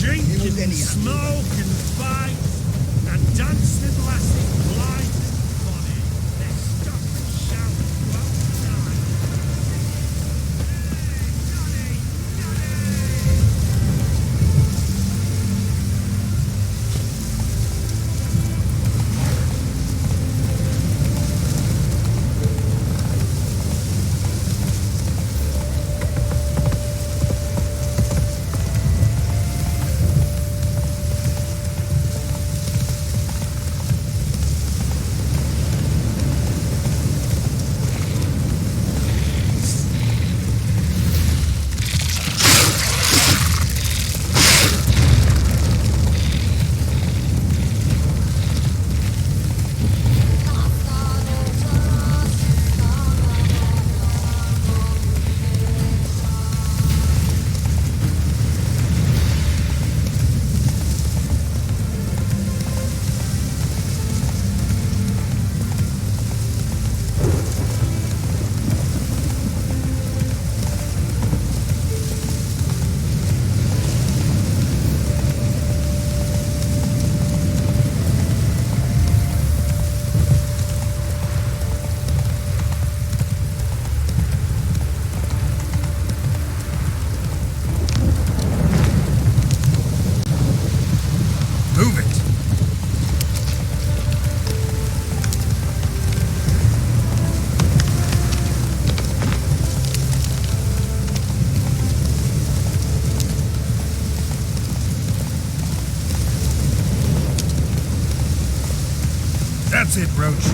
drink and smoke and fight and dance with lasses blind and funny. They stop and shout throughout the night. That's it, Roach.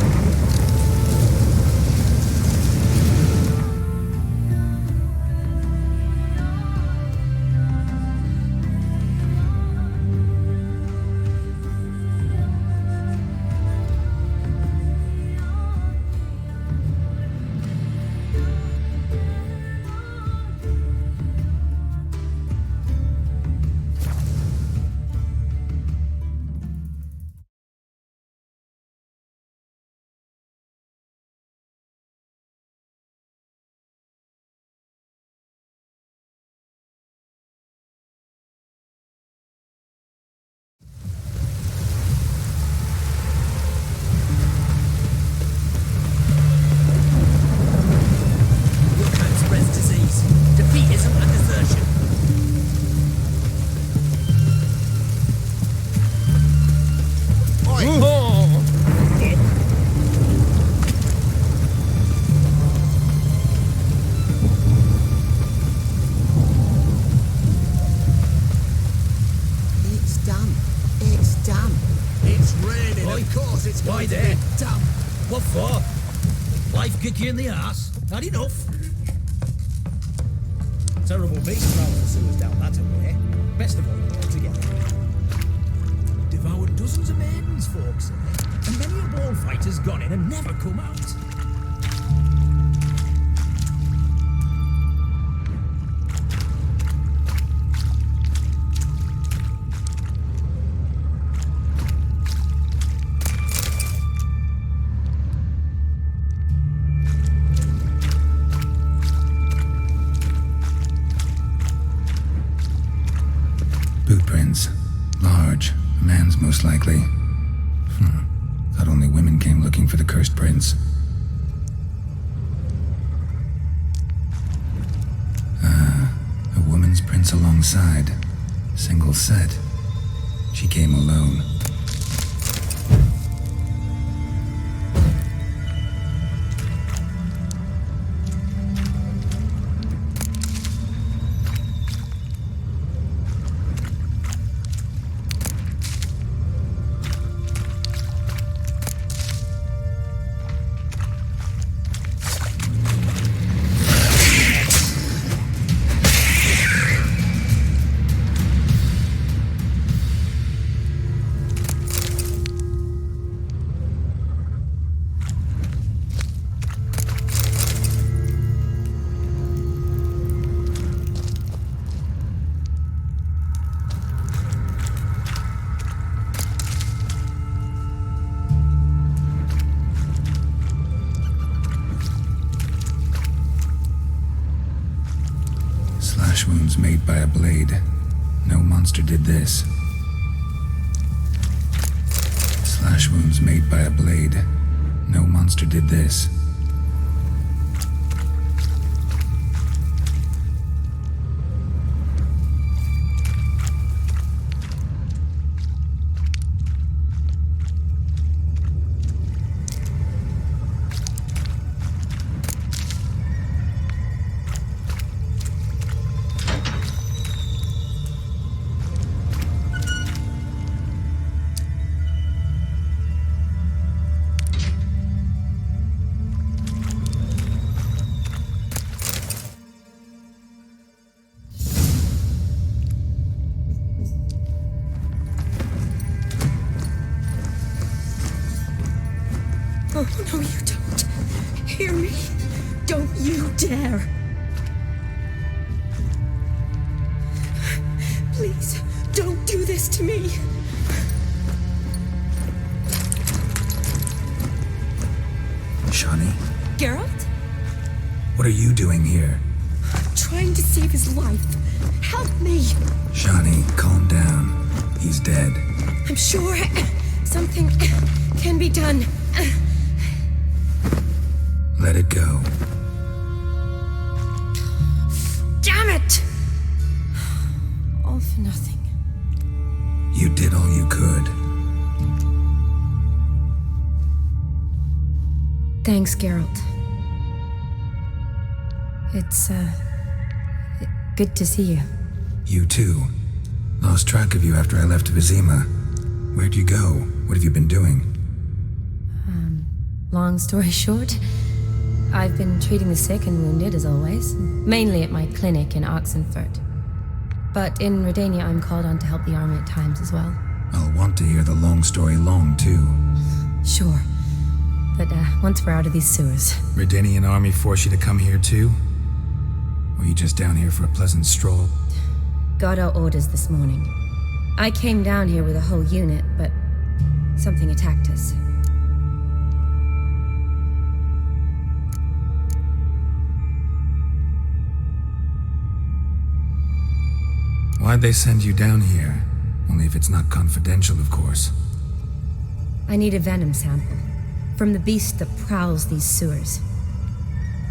Why there? Damn. What for? Life kick you in the arse? Had enough? Terrible beast around the sewers down that way. Best of all together. Devoured dozens of maidens, folks say. And many a ball fighter's gone in and never come out. Bootprints. Large. A man's most likely. Thought only women came looking for the cursed prince. A woman's prints alongside. Single set. She came alone. Slash wounds made by a blade. No monster did this. Slash wounds made by a blade. No monster did this. Oh, no, you don't. Hear me? Don't you dare. Please, don't do this to me. Shani, Geralt? what are you doing here? Trying to save his life. Help me. Shani, calm down. He's dead. I'm sure something can be done. Let it go. Damn it! All for nothing. You did all you could. Thanks, Geralt. It's, good to see you. You too. Lost track of you after I left Vizima. Where'd you go? What have you been doing? Long story short, I've been treating the sick and wounded as always, mainly at my clinic in Oxenfurt. But in Redania, I'm called on to help the army at times as well. I'll want to hear the long story long, too. Sure. But once we're out of these sewers. Redanian army force you to come here, too? Or you just down here for a pleasant stroll? Got our orders this morning. I came down here with a whole unit, but something attacked us. Why'd they send you down here? Only if it's not confidential, of course. I need a venom sample from the beast that prowls these sewers.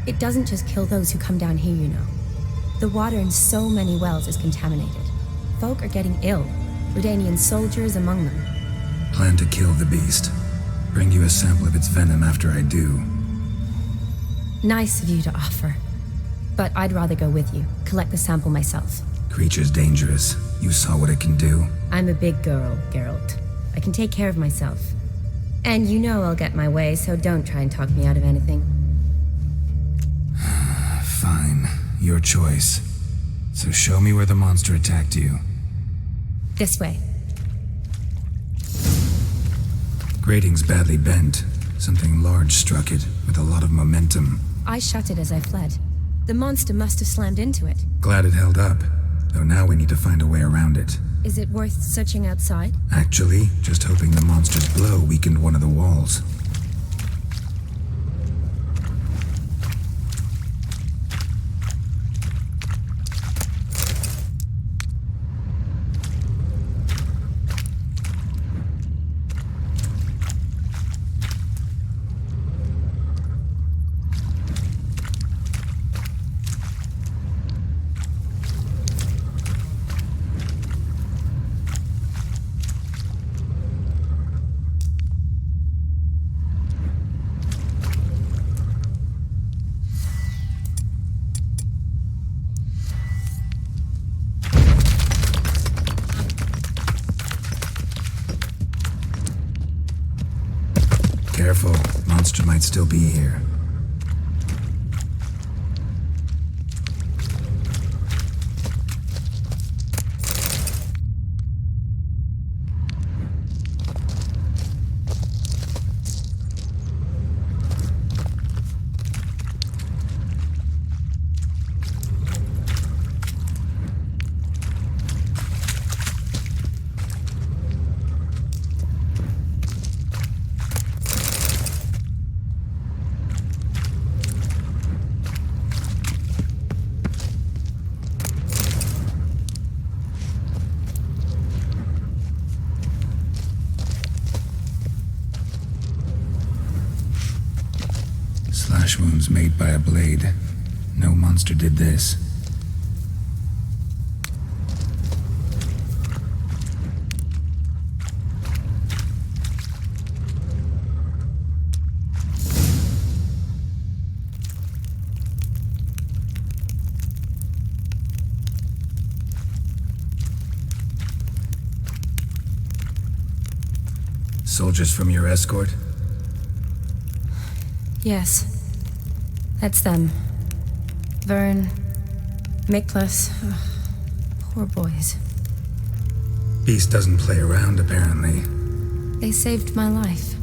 It doesn't just kill those who come down here, you know. The water in so many wells is contaminated. Folk are getting ill, Redanian soldiers among them. Plan to kill the beast. Bring you a sample of its venom after I do. Nice of you to offer. But I'd rather go with you, collect the sample myself. Creature's dangerous. You saw what it can do. I'm a big girl, Geralt. I can take care of myself. And you know I'll get my way, so don't try and talk me out of anything. Fine. Your choice. So show me where the monster attacked you. This way. Grating's badly bent. Something large struck it, with a lot of momentum. I shut it as I fled. The monster must have slammed into it. Glad it held up. Though now we need to find a way around it. Is it worth searching outside? Actually, just hoping the monster's blow weakened one of the walls. Careful, monster might still be here. Slash wounds made by a blade. No monster did this. Soldiers from your escort? Yes. That's them. Vern, Miklas. Poor boys. Beast doesn't play around, apparently. They saved my life.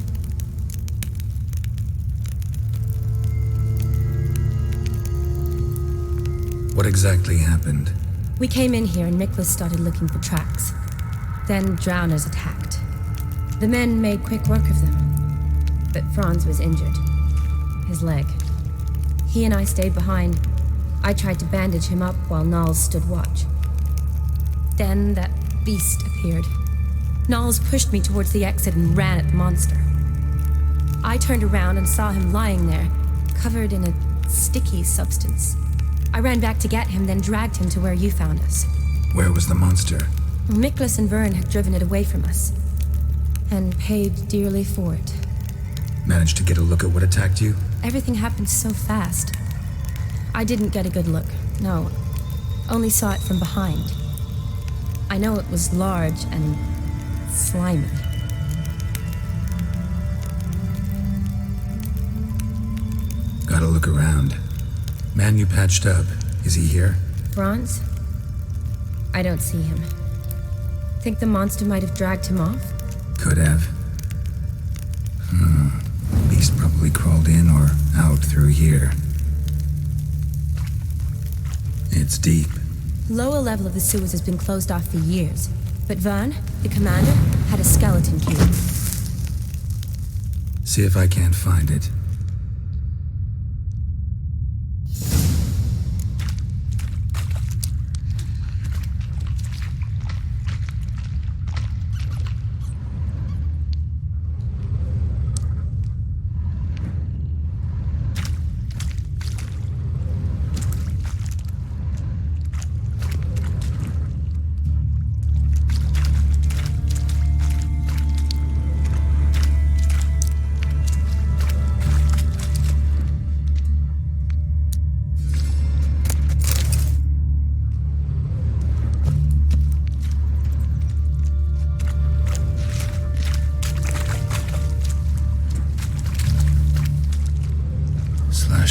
What exactly happened? We came in here and Miklas started looking for tracks. Then drowners attacked. The men made quick work of them. But Franz was injured. His leg. He and I stayed behind. I tried to bandage him up while Nals stood watch. Then that beast appeared. Nals pushed me towards the exit and ran at the monster. I turned around and saw him lying there, covered in a sticky substance. I ran back to get him, then dragged him to where you found us. Where was the monster? Miklas and Vern had driven it away from us. And paid dearly for it. Managed to get a look at what attacked you? Everything happened so fast. I didn't get a good look, no. Only saw it from behind. I know it was large and slimy. Gotta look around. Man you patched up, is he here? Franz? I don't see him. Think the monster might have dragged him off? Could have. Beast probably crawled in or out through here. It's deep. Lower level of the sewers has been closed off for years. But Vern, the commander, had a skeleton key. See if I can't find it.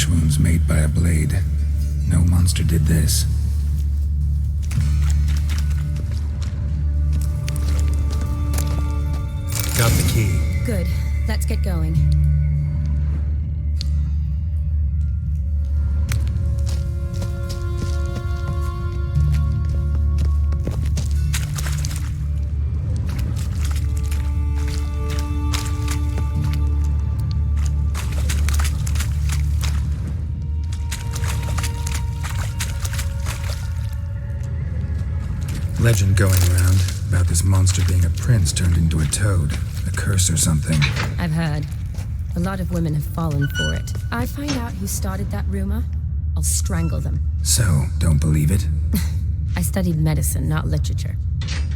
Wounds made by a blade. No monster did this. Got the key. Good. Let's get going. Legend going around about this monster being a prince turned into a toad. A curse or something. I've heard. A lot of women have fallen for it. I find out who started that rumor, I'll strangle them. So, don't believe it? I studied medicine, not literature.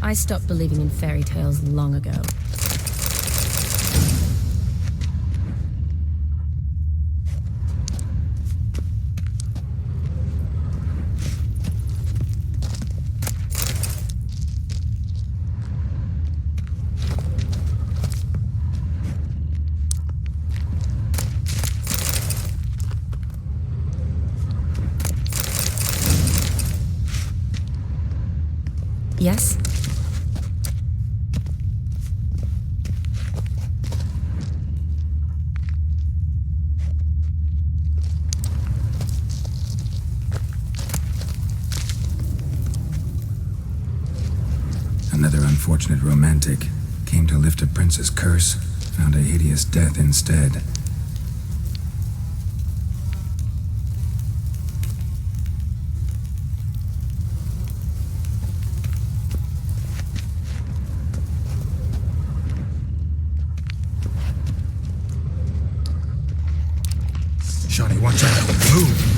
I stopped believing in fairy tales long ago. Yes? Another unfortunate romantic. Came to lift a prince's curse, found a hideous death instead. Shawnee, watch out. Move!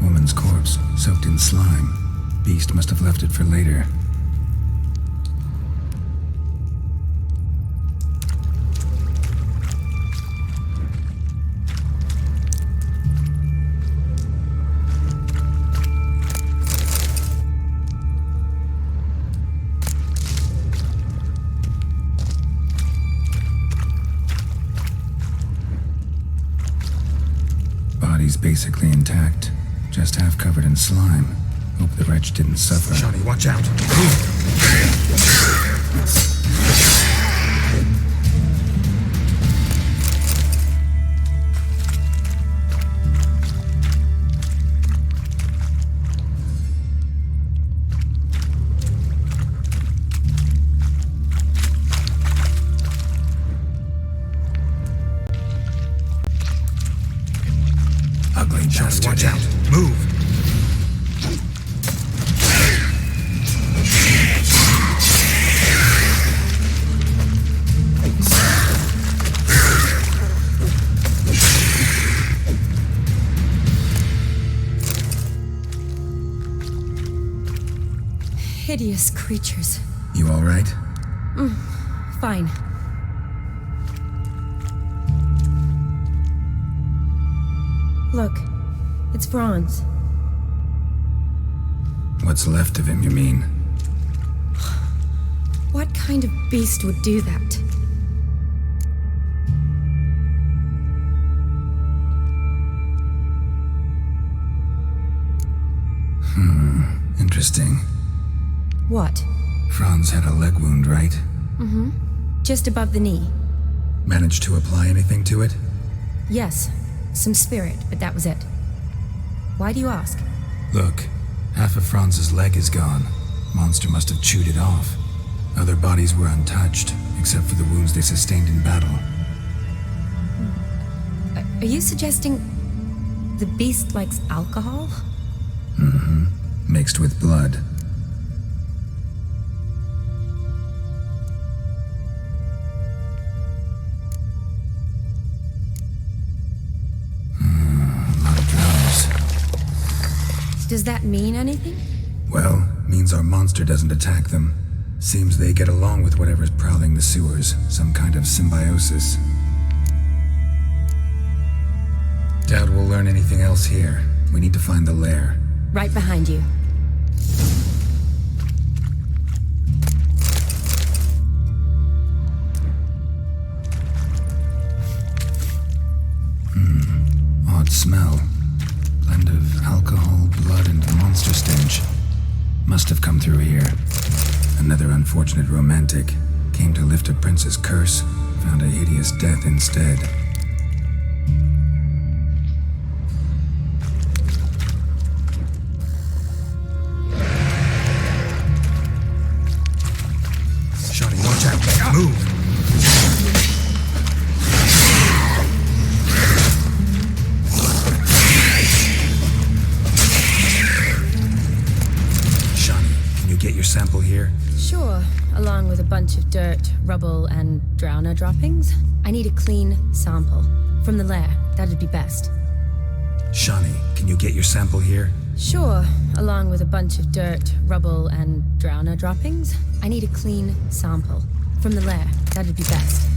Woman's corpse, soaked in slime. Beast must have left it for later. Body's basically intact, just half covered in slime. Hope the wretch didn't suffer. Johnny, watch out! Ugly bastard. Watch out! Move! Hideous creatures. You all right? Fine. Look, it's Franz. What's left of him, you mean? What kind of beast would do that? Interesting. What? Franz had a leg wound, right? Mm-hmm. Just above the knee. Managed to apply anything to it? Yes, some spirit, but that was it. Why do you ask? Look, half of Franz's leg is gone. Monster must have chewed it off. Other bodies were untouched, except for the wounds they sustained in battle. Are you suggesting the beast likes alcohol? Mm-hmm. Mixed with blood. A lot of drugs. Does that mean anything? Well, means our monster doesn't attack them. Seems they get along with whatever's prowling the sewers. Some kind of symbiosis. Doubt we'll learn anything else here. We need to find the lair. Right behind you. Odd smell. Blend of alcohol, blood, and monster stench. Must have come through here. Another unfortunate romantic. Came to lift a prince's curse. Found a hideous death instead. Shawty, watch out! Move! Get your sample here? Sure, along with a bunch of dirt, rubble, and drowner droppings. I need a clean sample. From the lair, that'd be best. Shawnee, can you get your sample here? Sure, along with a bunch of dirt, rubble, and drowner droppings. I need a clean sample. From the lair, that'd be best.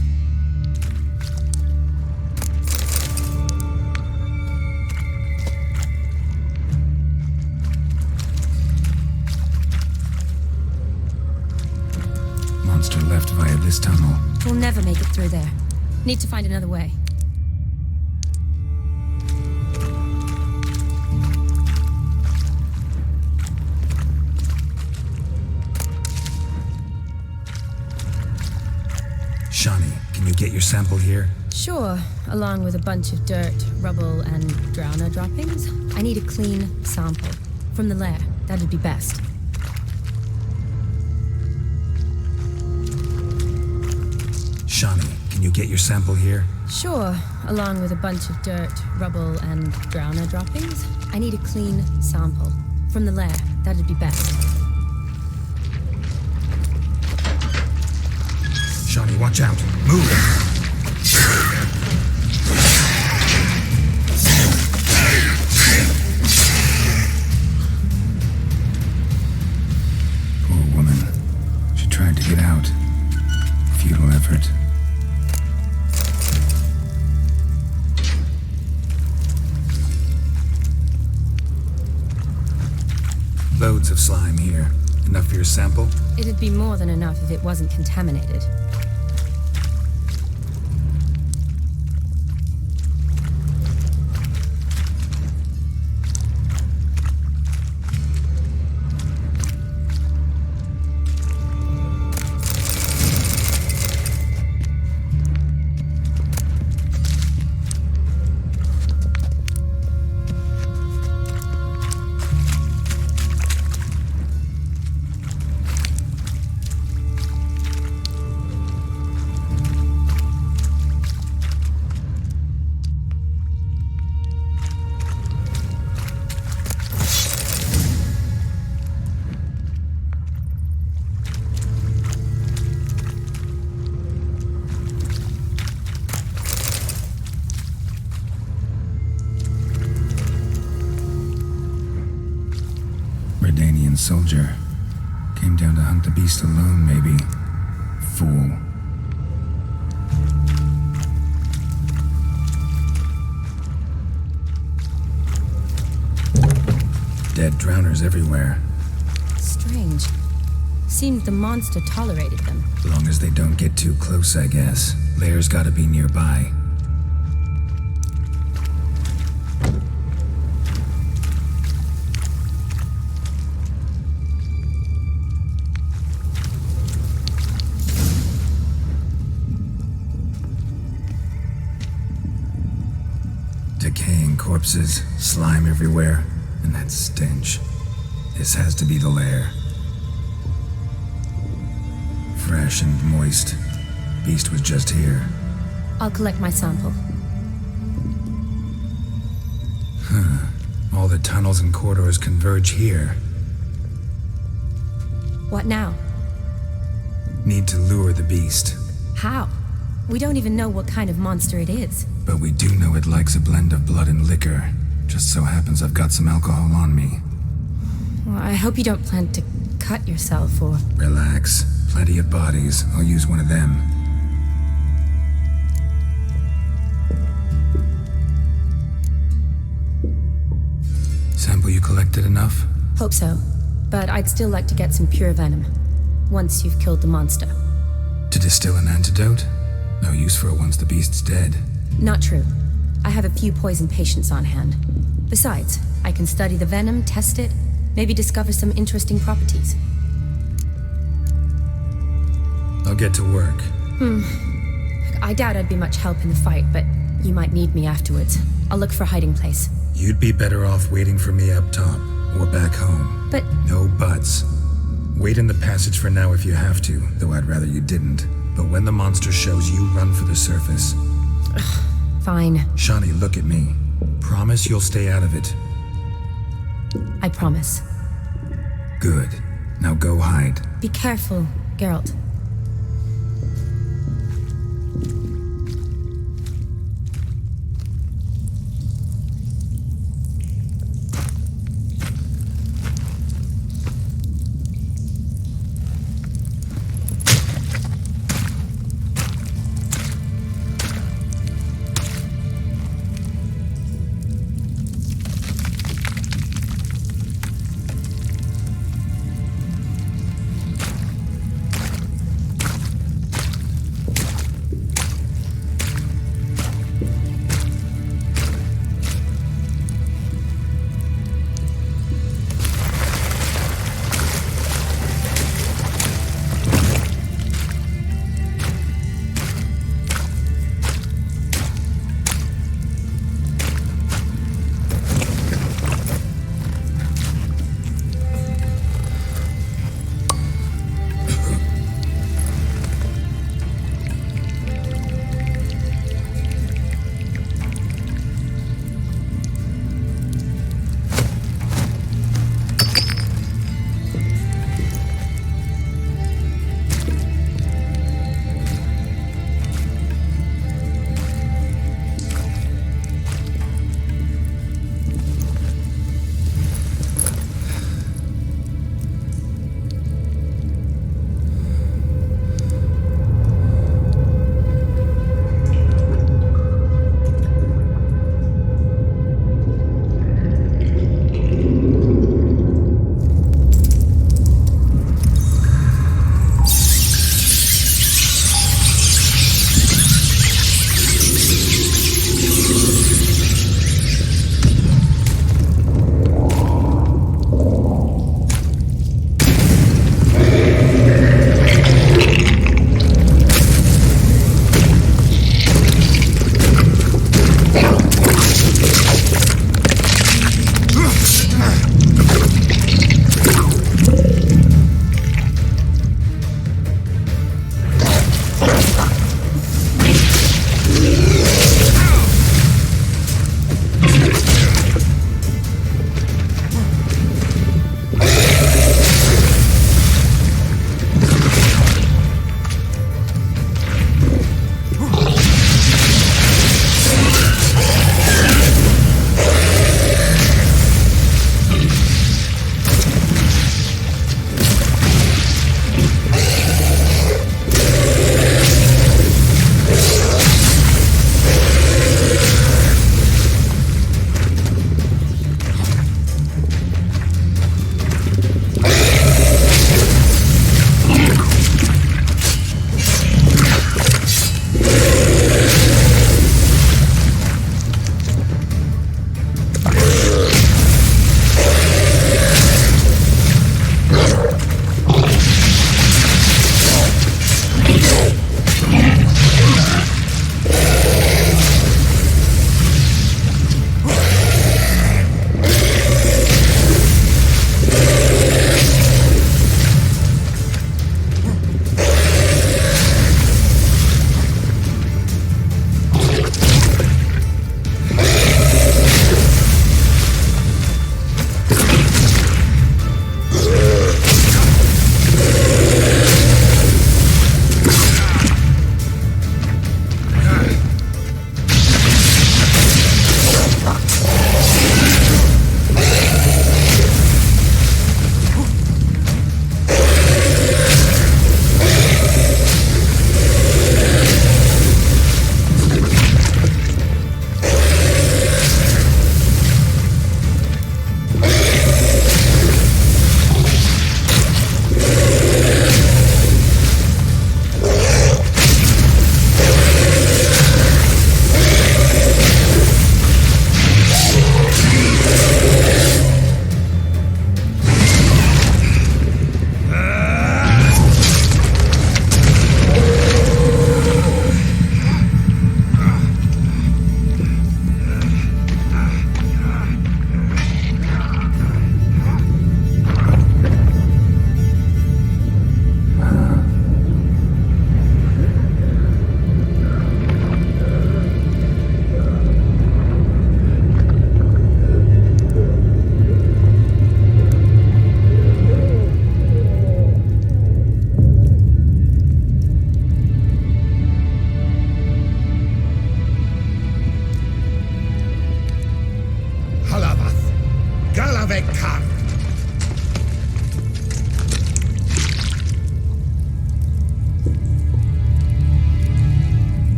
Monster left via this tunnel. We'll never make it through there. Need to find another way. Shawnee, can you get your sample here? Sure, along with a bunch of dirt, rubble, and drowner droppings. I need a clean sample. From the lair, that'd be best. you get your sample here? Sure, along with a bunch of dirt, rubble, and drowner droppings. I need a clean sample. From the lair, that'd be best. Shawnee, watch out. Move! Poor woman. She tried to get out. Futile effort. Loads of slime here. Enough for your sample? It'd be more than enough if it wasn't contaminated. Soldier. Came down to hunt the beast alone, maybe. Fool. Dead drowners everywhere. Strange. Seemed the monster tolerated them. Long as they don't get too close, I guess. Lair's gotta be nearby. Decaying corpses, slime everywhere, and that stench. This has to be the lair. Fresh and moist. Beast was just here. I'll collect my sample. Huh. All the tunnels and corridors converge here. What now? Need to lure the beast. How? We don't even know what kind of monster it is. But we do know it likes a blend of blood and liquor. Just so happens I've got some alcohol on me. Well, I hope you don't plan to cut yourself or... Relax. Plenty of bodies. I'll use one of them. Sample you collected enough? Hope so. But I'd still like to get some pure venom. Once you've killed the monster. To distill an antidote? No use for it once the beast's dead. Not true. I have a few poison patients on hand. Besides, I can study the venom, test it, maybe discover some interesting properties. I'll get to work. I doubt I'd be much help in the fight, but you might need me afterwards. I'll look for a hiding place. You'd be better off waiting for me up top, or back home. But... No buts. Wait in the passage for now if you have to, though I'd rather you didn't. But when the monster shows, you run for the surface. Fine. Shawnee, look at me. Promise you'll stay out of it. I promise. Good. Now go hide. Be careful, Geralt.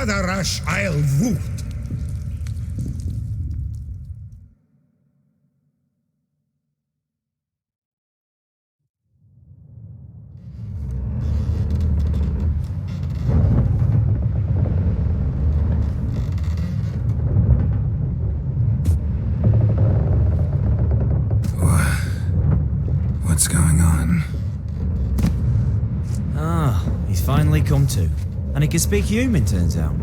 Nadarash I'll root. What's going on? Ah, he's finally come to. And he can speak human, turns out.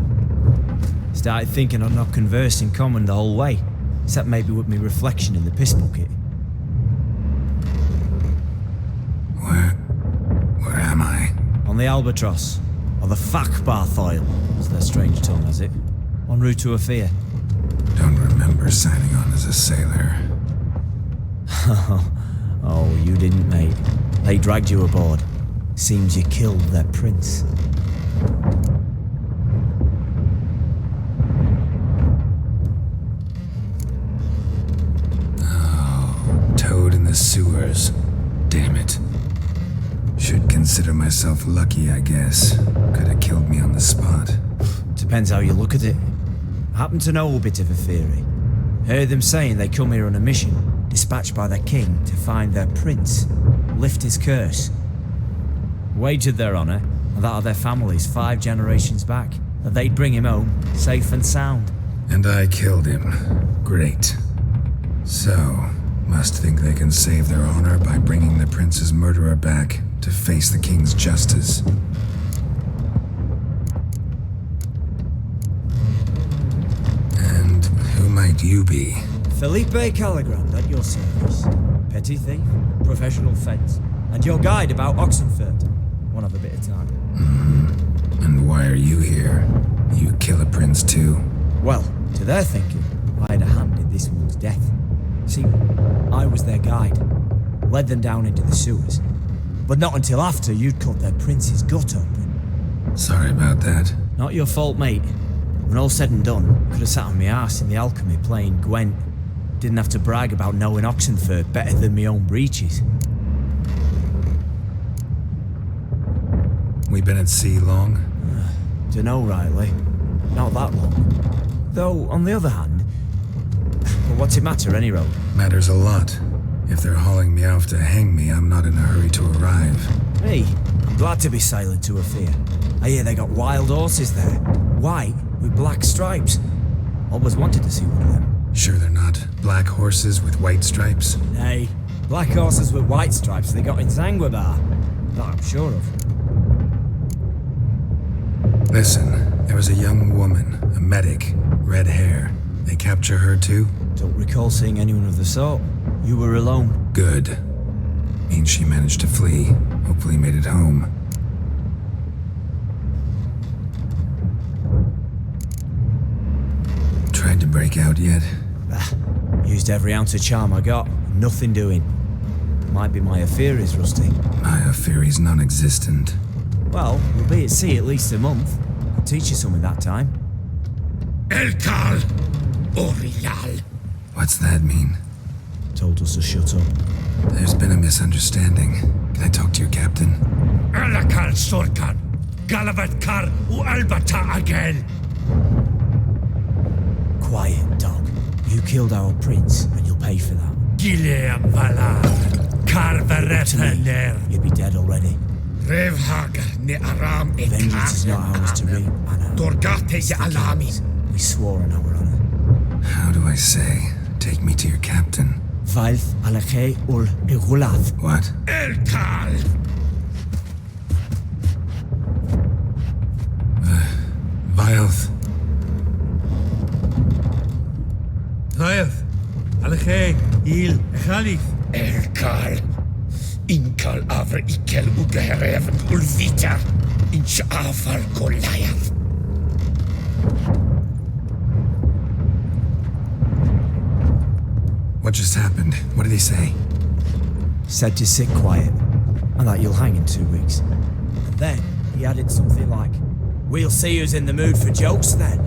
Started thinking I'd not conversed in common the whole way, except maybe with me reflection in the piss bucket. Where am I? On the Albatross, or the Fakbarthoil, as their strange tongue has it. En route to Afir. Don't remember signing on as a sailor. Oh, you didn't, mate. They dragged you aboard. Seems you killed their prince. Oh, toad in the sewers. Damn it. Should consider myself lucky, I guess. Could have killed me on the spot. Depends how you look at it. I happen to know a bit of a theory. Heard them saying they come here on a mission, dispatched by their king to find their prince, lift his curse. Wagered their honour, and that of their families 5 generations back, that they'd bring him home, safe and sound. And I killed him. Great. So, must think they can save their honor by bringing the prince's murderer back to face the king's justice. And who might you be? Felipe Caligrand at your service. Petty thief, professional fence, and your guide about Oxenfurt. One of a bit of time. And why are you here? You kill a prince too? Well, to their thinking, I had a hand in this one's death. See, I was their guide, led them down into the sewers, but not until after you'd cut their prince's gut open. Sorry about that. Not your fault, mate. When all said and done, could have sat on my arse in the alchemy playing Gwent. Didn't have to brag about knowing Oxenfurt better than my own breeches. We been at sea long? Dunno rightly. Not that long. Though, on the other hand, well, what's it matter, any road? Matters a lot. If they're hauling me off to hang me, I'm not in a hurry to arrive. Hey, I'm glad to be sailing to Afir. I hear they got wild horses there. White, with black stripes. Always wanted to see one of them. Sure they're not black horses with white stripes? Hey, black horses with white stripes they got in Zanguebar. That I'm sure of. Listen, there was a young woman, a medic, red hair. They capture her too? Don't recall seeing anyone of the sort. You were alone. Good. Means she managed to flee. Hopefully made it home. Tried to break out yet? Used every ounce of charm I got. Nothing doing. Might be my affair is rusty. My affair is non-existent. Well, we'll be at sea at least a month. Could teach you something that time. Elkal Orial. What's that mean? Told us to shut up. There's been a misunderstanding. Can I talk to your captain? Alakal Sorkan. Galavat Kar U Albata Agel. Quiet, dog. You killed our prince, and you'll pay for that. Gileam Valar. Carveretener. You'd be dead already. Revhagar ne Aram e Vengeance is not ours to reap, Anna. Dorgate ze Alami. We swore on our honor. How do I say? Take me to your captain. Vailth Alakhe ul Igulath. What? Elkal. Vailth. Vailth. Alakhe il Khalif. Elkal. Inkal Avre Ikel Ugereven Ulvita. Inch Afal Goliath. What just happened? What did he say? Said to sit quiet, and that you'll hang in 2 weeks. And then he added something like, "We'll see who's in the mood for jokes then."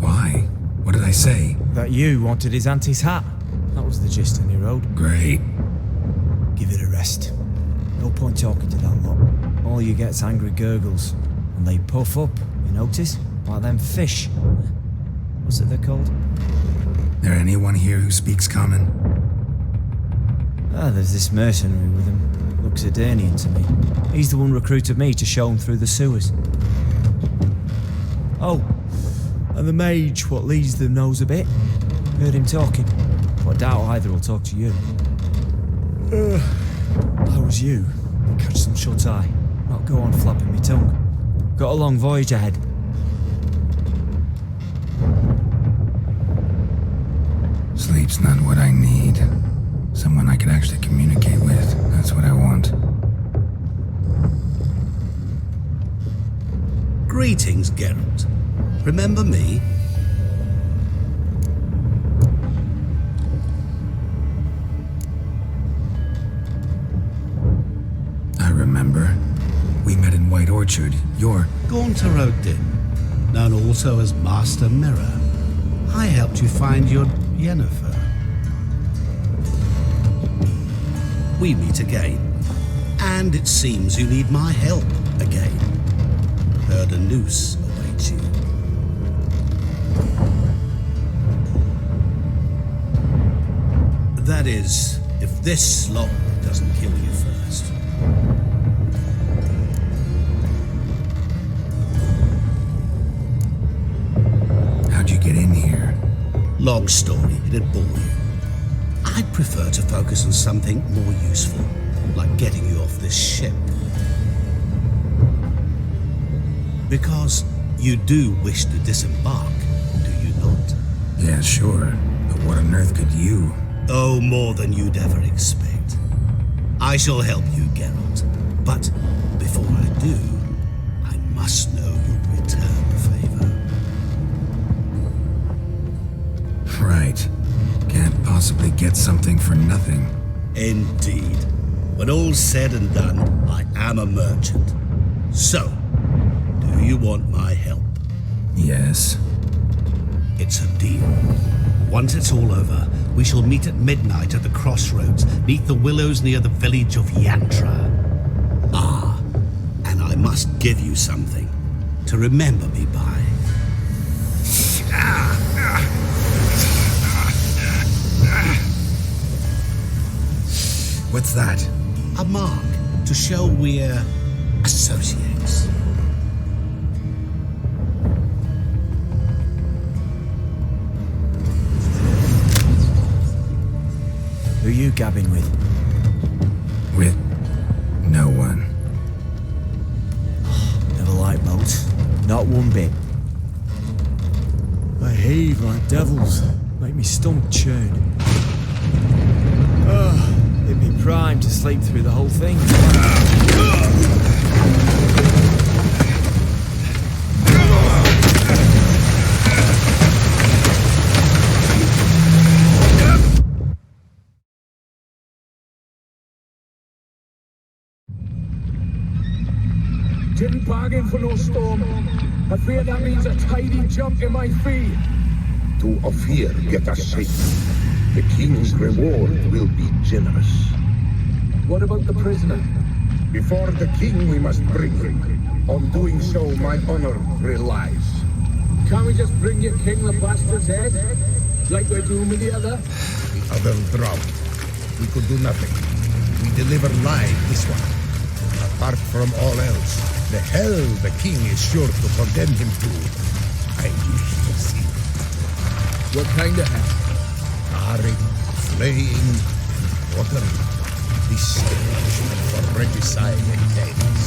Why? What did I say? That you wanted his auntie's hat. That was the gist on your road. Great. Give it a rest. No point talking to that lot. All you get's angry gurgles. And they puff up, you notice? Like them fish. What's it they're called? There anyone here who speaks common? Ah, there's this mercenary with him. Looks Edenian to me. He's the one recruited me to show him through the sewers. Oh, and the mage what leads them knows a bit. Heard him talking. But I doubt either will talk to you. How was you? Catch some shut-eye. Not go on flapping me tongue. Got a long voyage ahead. Sleep's not what I need. Someone I can actually communicate with. That's what I want. Greetings, Geralt. Remember me? I remember. We met in White Orchard. You're... Gaunter Odin, known also as Master Mirror. I helped you find your Yennefer. We meet again, and it seems you need my help again. Heard a noose awaits you. That is, if this slog doesn't kill you first. How'd you get in here? Long story, it'd bore you. I'd prefer to focus on something more useful, like getting you off this ship. Because you do wish to disembark, do you not? Yeah, sure. But what on earth could you? Oh, more than you'd ever expect. I shall help you, Geralt. But before I do, I must know you'll return the favor. Right. Can't possibly get something for nothing. Indeed. When all's said and done, I am a merchant. So, do you want my help? Yes. It's a deal. Once it's all over, we shall meet at midnight at the crossroads, neath the willows near the village of Yantra. Ah, and I must give you something to remember me by. What's that? A mark to show we're associates. Who you gabbing with? With no one. Never liked boats. Not one bit. They heave like devils. Make me stomach churn. It'd be prime to sleep through the whole thing. Didn't bargain for no storm. I fear that means a tidy jump in my fee. To Ophir get us safe. The king's reward will be generous. What about the prisoner? Before the king we must bring him. On doing so my honor relies. Can't we just bring your king the bastard's head? Like we're doing with the other? The other drowned. We could do nothing. We deliver live this one. Apart from all else, the hell the king is sure to condemn him to, I wish to see. What kind of hell? Carring, flaying, watering. This stage for regicide entails.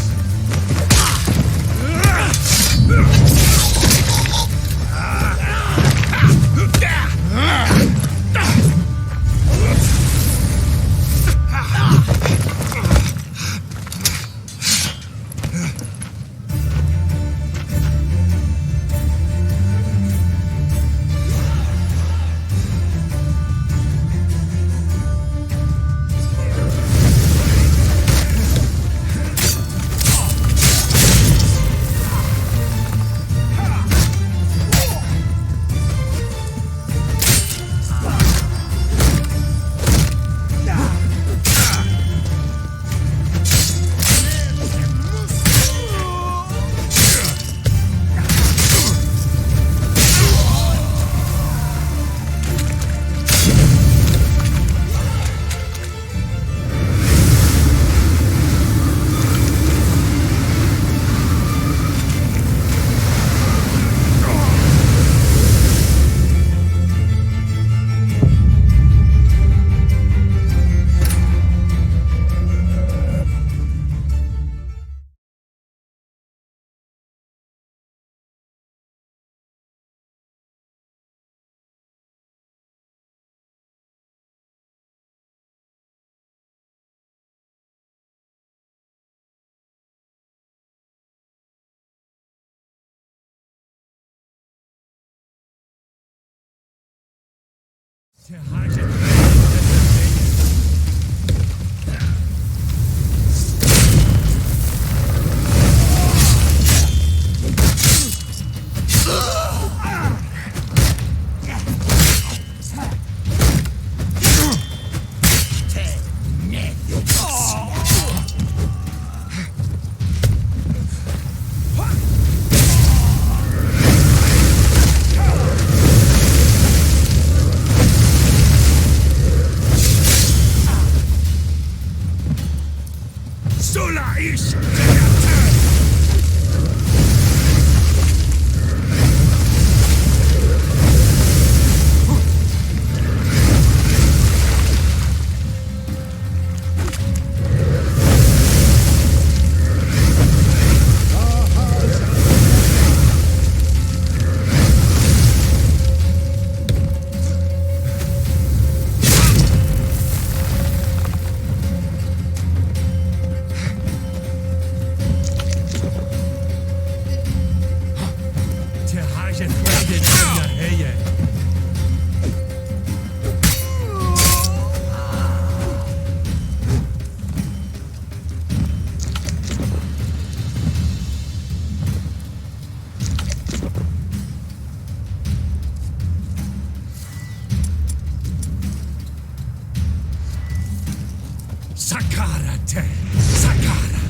Sakara te, Sakara.